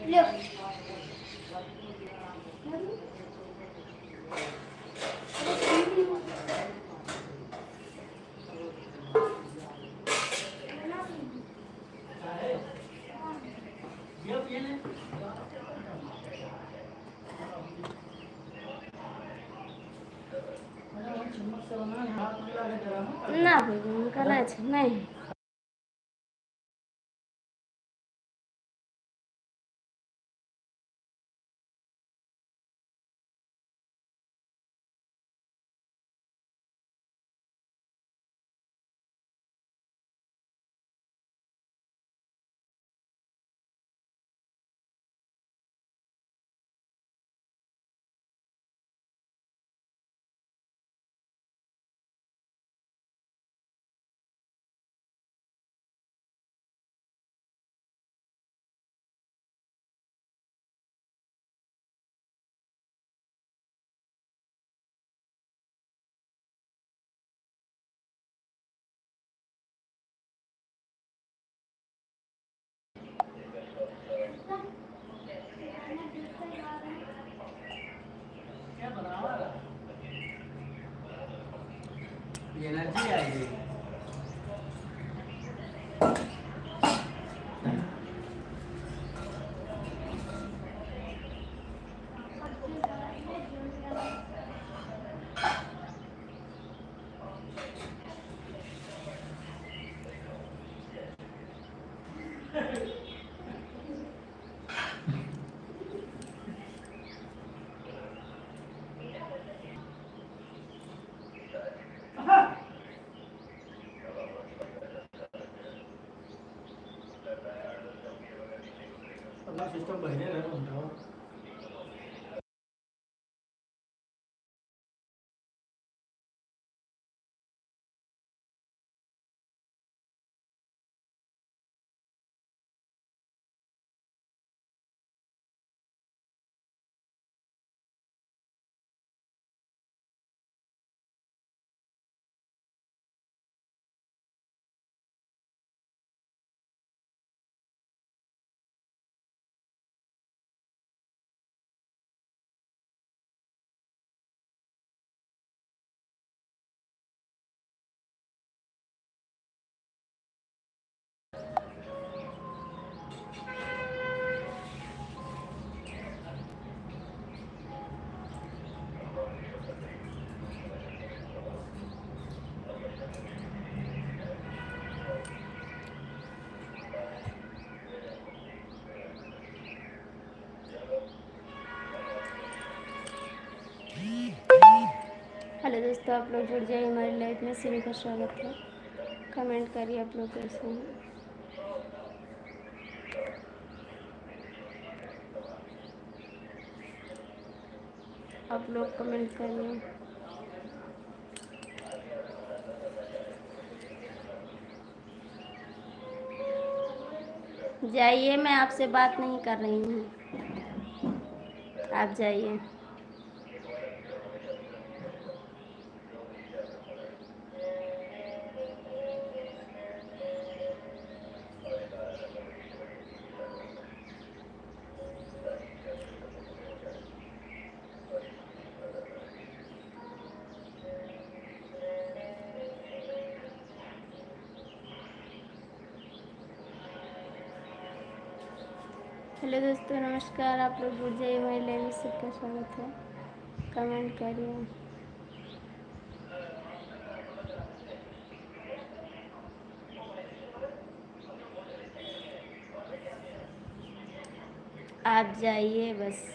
लो। ना भाई उनका ना नहीं। एनर्जी आएगी। अपना सिस्टम बहने रहा हूँ। हेलो दोस्तों, आप लोग जुड़ जाइए हमारी लाइफ में, सभी का स्वागत है। कमेंट करिए आप लोग कैसे हैं। आप लोग कमेंट करिए। जाइए, मैं आपसे बात नहीं कर रही हूँ, आप जाइए। हेलो दोस्तों, नमस्कार। आप लोग जुड़ जाइए हमारी लाइव में, सबका स्वागत है। कमेंट करिए। आप जाइए बस।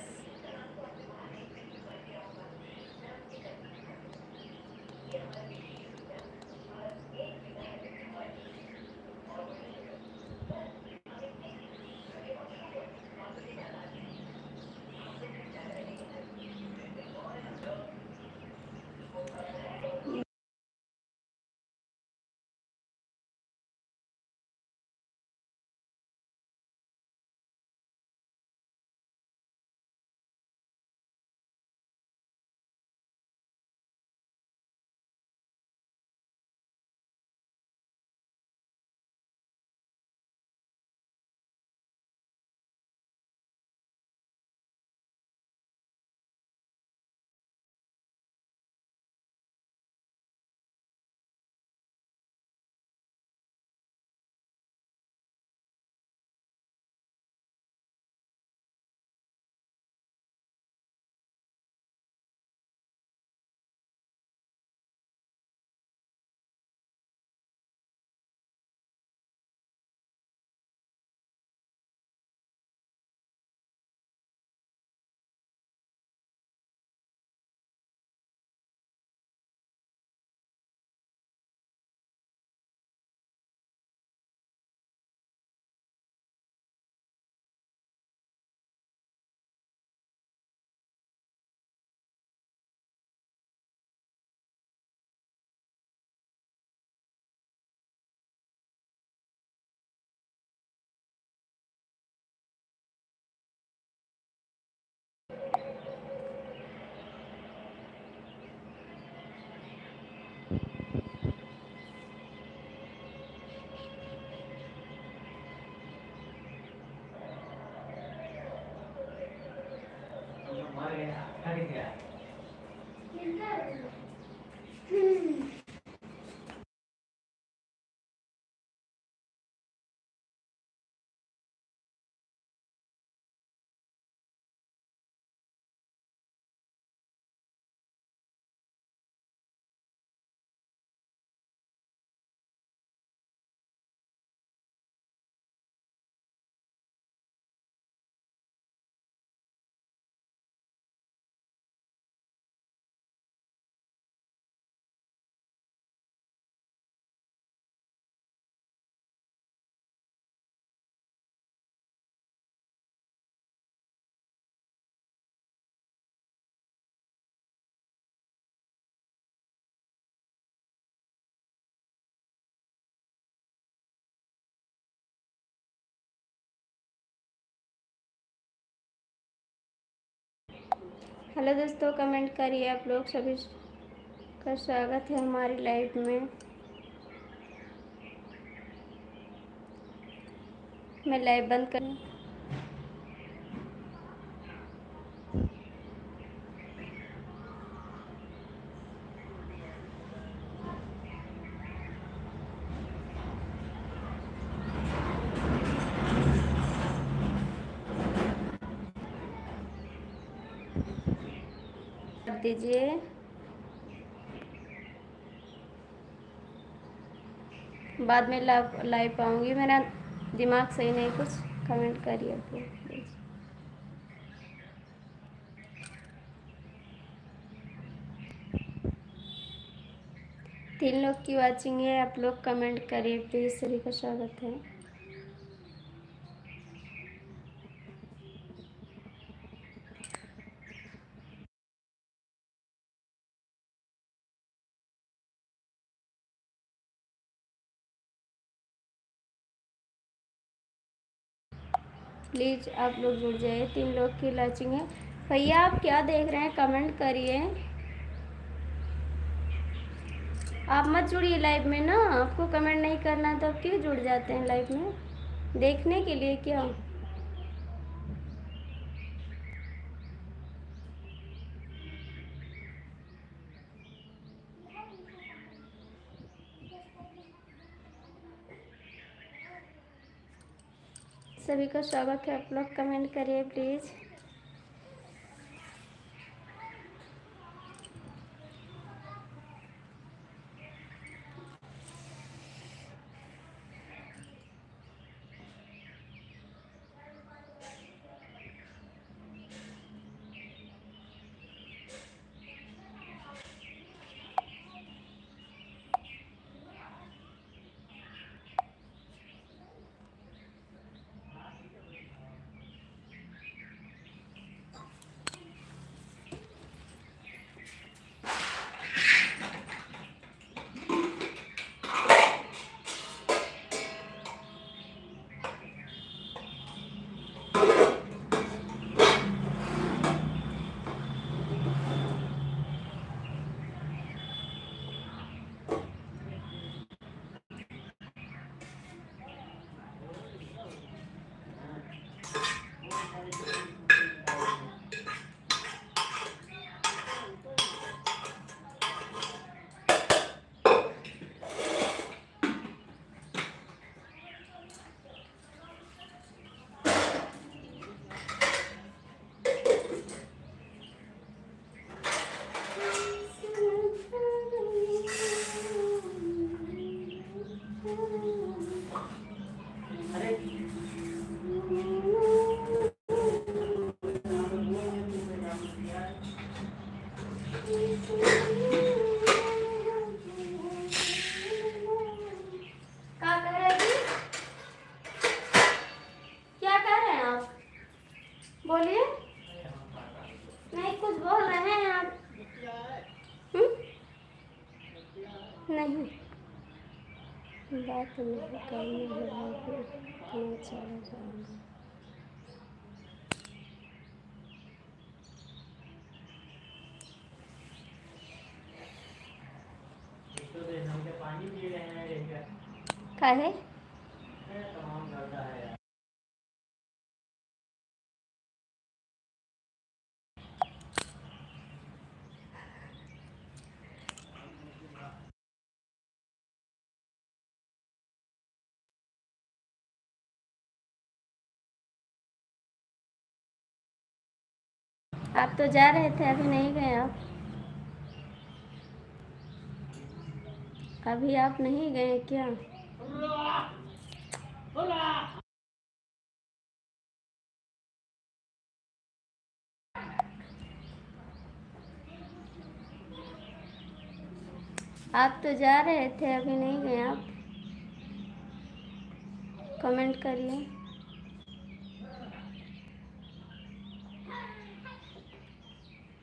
हेलो दोस्तों, कमेंट करिए। आप लोग सभी का स्वागत है हमारी लाइव में। मैं लाइव बंद कर दीजिए। बाद में लाइव पाऊंगी। मेरा दिमाग सही नहीं, कुछ कमेंट करिए आप लोग प्लीज़। तीन लोग की वाचिंग है। आप लोग कमेंट करिए प्लीज़। सभी का स्वागत है। प्लीज़ आप लोग जुड़ जाइए। तीन लोग की वाचिंग है। भैया आप क्या देख रहे हैं, कमेंट करिए। आप मत जुड़िए लाइव में ना। आपको कमेंट नहीं करना है तो आप क्यों जुड़ जाते हैं लाइव में? देखने के लिए क्या? सभी का स्वागत है। आप लोग कमेंट करिए प्लीज़। क्या कह रहे हैं आप? बोलिए। नहीं, कुछ बोल रहे हैं आप। नहीं, बात नहीं करनी है। मैं चला जाऊंगा। का है? आप तो जा रहे थे, अभी नहीं गए आप? अभी आप नहीं गए क्या? आप तो जा रहे थे, अभी नहीं गए आप? कमेंट करिए।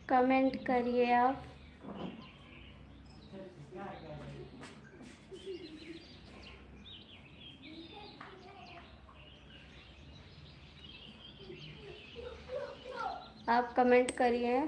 कमेंट करिए आप। आप कमेंट करिए।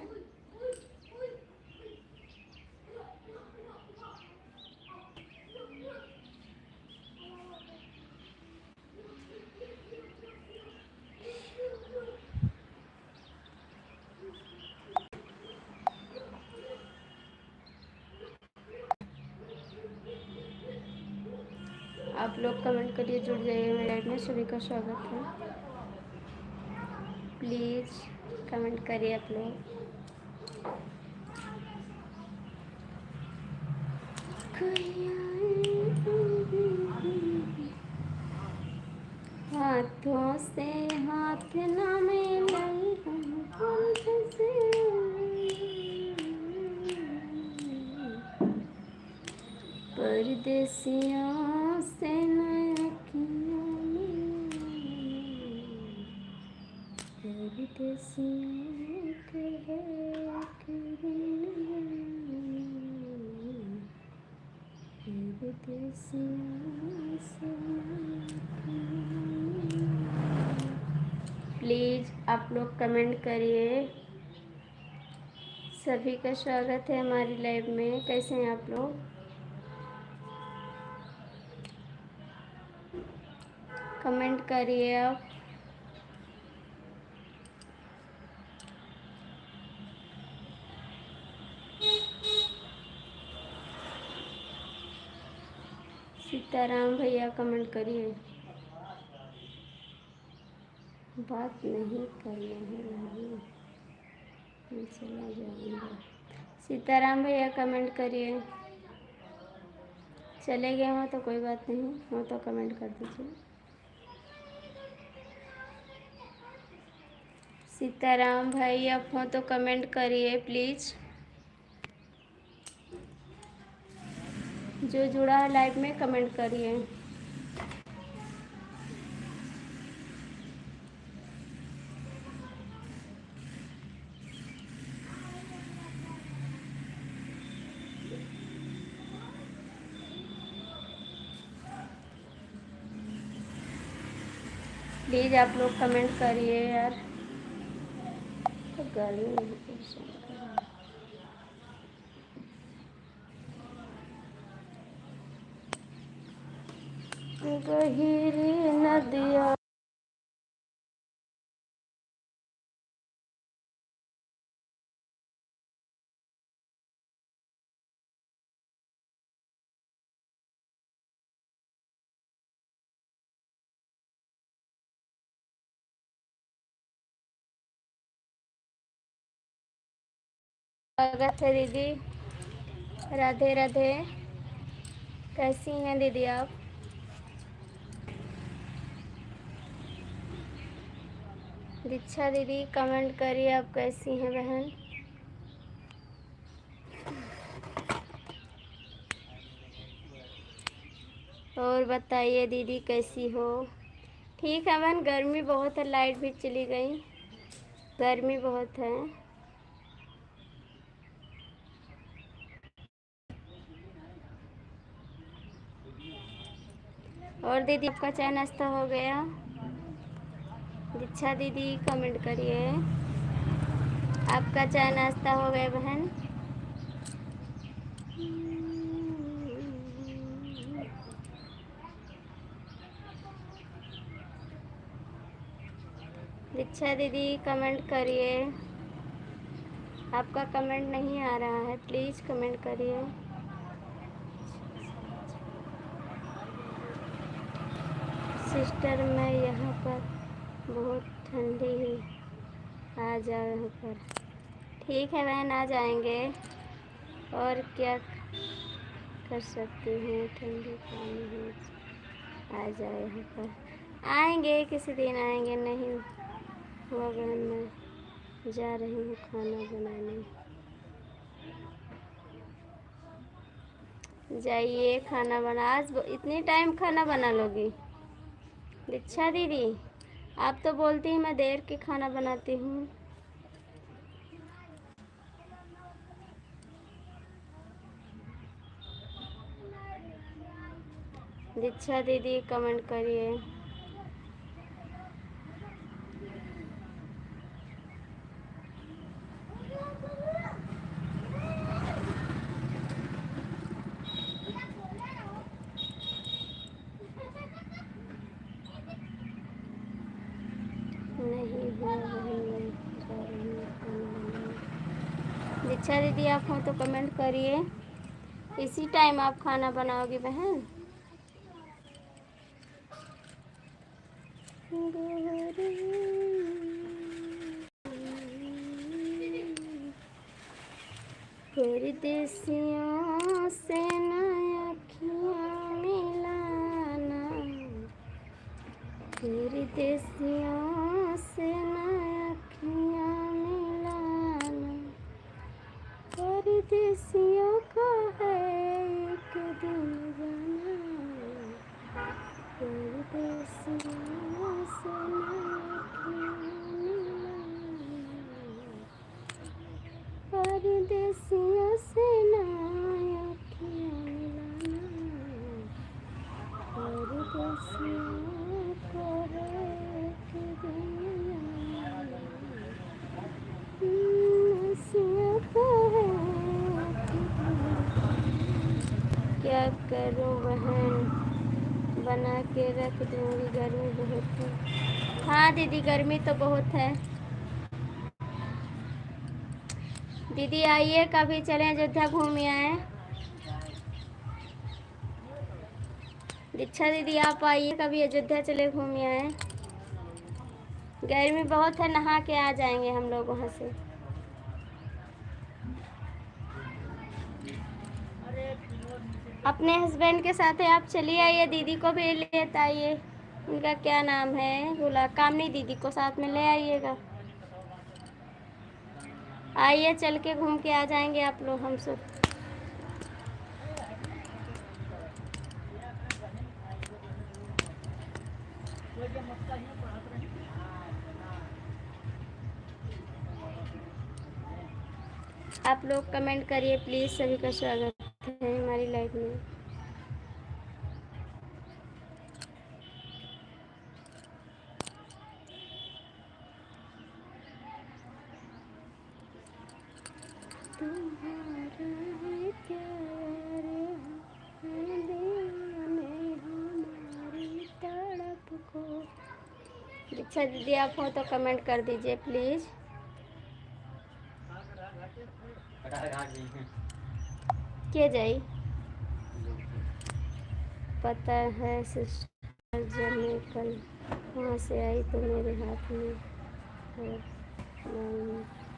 आप लोग कमेंट करिए, जुड़ जाइए मेरे लाइव में। सभी का स्वागत है। प्लीज़ कमेंट करिए आप लोग। हाथों से हाथ न मिलाई हमसे, परदेसियों से न अखियों में, परदेसियों के है प्लीज़ आप लोग कमेंट करिए। सभी का स्वागत है हमारी लाइव में। कैसे हैं आप लोग? कमेंट करिए आप। सीताराम भैया कमेंट करिए। बात नहीं करना है, मैं चला जाऊंगा। सीताराम भैया कमेंट करिए। चले गए हो तो कोई बात नहीं, हो तो कमेंट कर दीजिए। सीताराम भाई आप हो तो कमेंट करिए प्लीज़। जो जुड़ा है लाइव में कमेंट करिए। प्लीज़ आप लोग कमेंट करिए यार। तो गर्मी नहीं परेशान कर रहा है। गहीरी नदिया स्वागत है दीदी। राधे राधे। कैसी हैं दीदी आप? दीक्षा दीदी कमेंट करिए, आप कैसी हैं बहन? और बताइए दीदी कैसी हो? ठीक है बहन, गर्मी बहुत है, लाइट भी चली गई। गर्मी बहुत है। और दीदी आपका चाय नाश्ता हो गया? दीक्षा दीदी कमेंट करिए, आपका चाय नाश्ता हो गया बहन? दीक्षा दीदी कमेंट करिए। आपका कमेंट नहीं आ रहा है, प्लीज़ कमेंट करिए। सिस्टर मैं यहाँ पर बहुत ठंडी है, आ जाओ यहाँ पर। ठीक है बहन, आ जाएंगे। और क्या कर सकती हूँ, ठंडी पानी है आ जाए यहाँ पर। आएंगे किसी दिन, आएंगे। नहीं हुआ बहन, मैं जा रही हूँ खाना बनाने। जाइए खाना बना। आज इतनी टाइम खाना बना लोगी दीक्षा दीदी? आप तो बोलती हैं मैं देर के खाना बनाती हूँ। दीक्षा दीदी कमेंट करिए। नहीं हुआ बहन, मैं जा रही हूँ खाना बनाने। दीक्षा दीदी आप हो तो कमेंट करिए। इसी टाइम आप खाना बनाओगी बहन? परदेसियों से नया अखियाँ मिलाना, परदेसियों से नया अखियाँ मिलाना, परदेसियों का है एक दिन जाना, परदेसियों से नया अखियाँ मिलाना, परदेसियों से नया अखियाँ मिलाना, परदेसियों को है एक दिन जाना, परदेसियों को है एक दिन। क्या करूं बहन, बना के रख दूंगी, गर्मी बहुत है। हाँ दीदी गर्मी तो बहुत है। दीदी आइए, कभी चलें अयोध्या घूम आए। दीक्षा दीदी आप आइए, कभी अयोध्या चले घूम आए। गर्मी बहुत है, नहा के आ जाएंगे हम लोग वहाँ से। अपने हस्बैंड के साथ है, आप चलिए आइए, दीदी को भी लेते आइए। उनका क्या नाम है, बोला कामनी दीदी को साथ में ले आइएगा। आइए चल के घूम के आ जाएंगे आप लोग हम सब। आप लोग कमेंट करिए प्लीज़। सभी का स्वागत है हमारी लाइफ में। तुम्हारा है प्यार, है दीवाने हमारी तड़प को। दीक्षा दीदी आप हो तो कमेंट कर दीजिए प्लीज़। के जाई पता है सिस्टर, जब मैं कल वहाँ से आई तो मेरे हाथ में और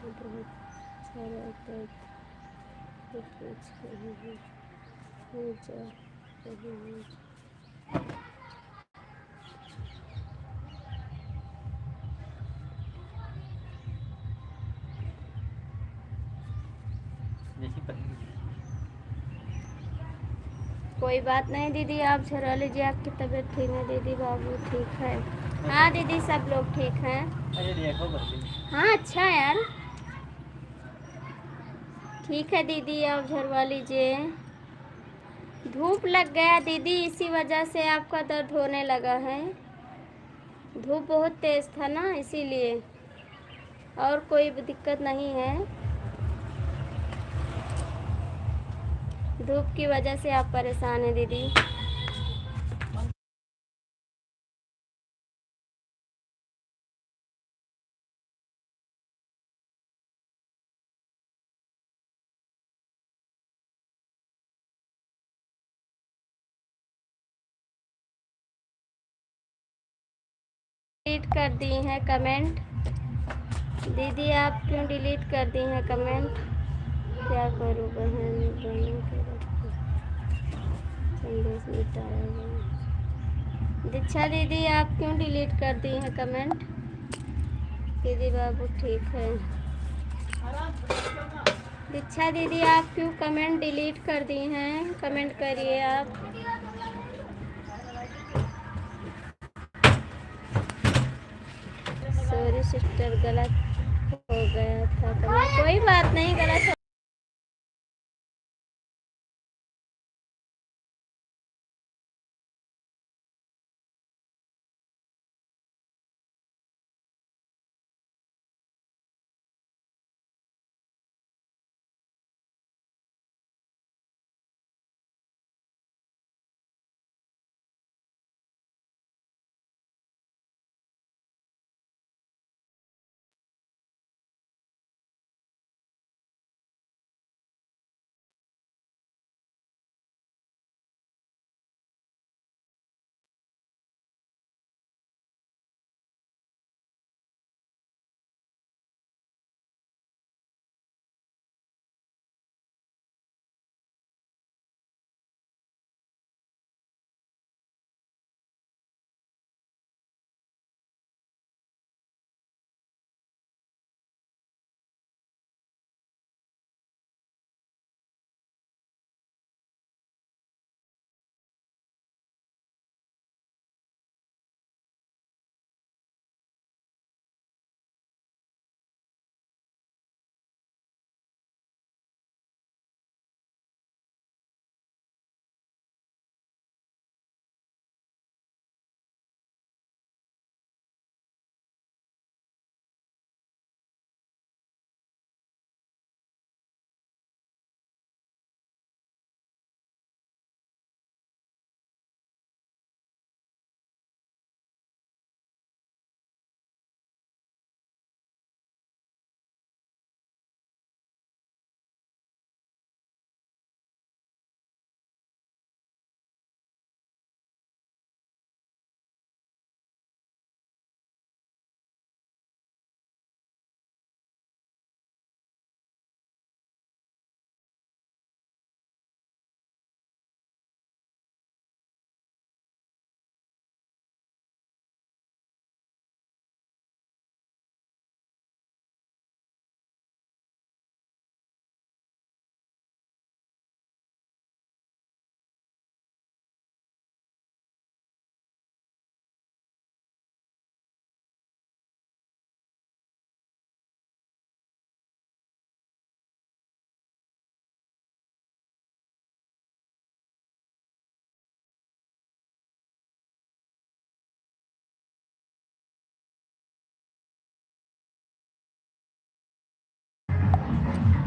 बहुत सारा दर्द कुछ नहीं जा रही है। कोई बात नहीं दीदी, आप झरा लीजिए, आपकी तबीयत ठीक है। दीदी बाबू ठीक है? हाँ दीदी सब लोग ठीक हैं। हाँ अच्छा यार, ठीक है दीदी आप झरवा लीजिए। धूप लग गया दीदी, इसी वजह से आपका दर्द होने लगा है। धूप बहुत तेज था ना इसीलिए, और कोई दिक्कत नहीं है। धूप की वजह से आप परेशान हैं दीदी। डिलीट कर दी हैं कमेंट। दीदी आप क्यों डिलीट कर दी हैं कमेंट? क्या करूँ बहन, दोनों के रखो संदेश मिटाया गया। दीक्षा दीदी आप क्यों डिलीट कर दी हैं कमेंट? दीदी बाबू ठीक है। दीक्षा दीदी आप क्यों कमेंट डिलीट कर दी हैं? कमेंट करिए आप। सॉरी सिस्टर, गलत हो गया था कमेंट। कोई बात नहीं, गलत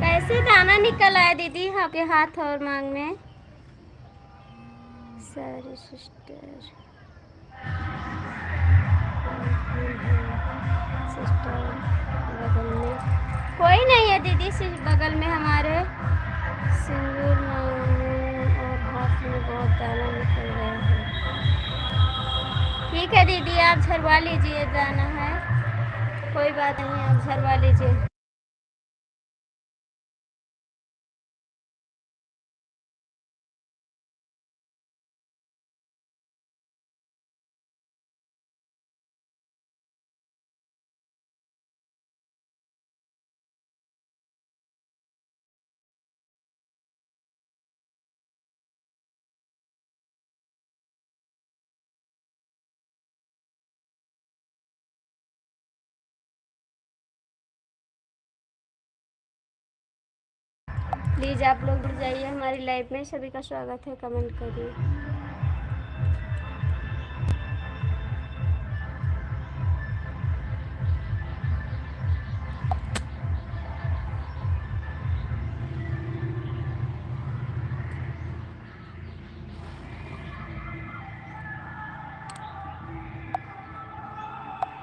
कैसे दाना निकल आया दीदी आपके हाथ और मांग में? सॉरी सिस्टर, सिस्टर बगल में कोई नहीं है दीदी, सिर्फ बगल में हमारे सिंदूर मांग में और हाथ में बहुत दाना निकल रहा है। ठीक है दीदी, आप झरवा लीजिए, दाना है, कोई बात नहीं, आप झरवा लीजिए। प्लीज़ आप लोग जुड़ जाइए हमारी लाइव में, सभी का स्वागत है, कमेंट करिए।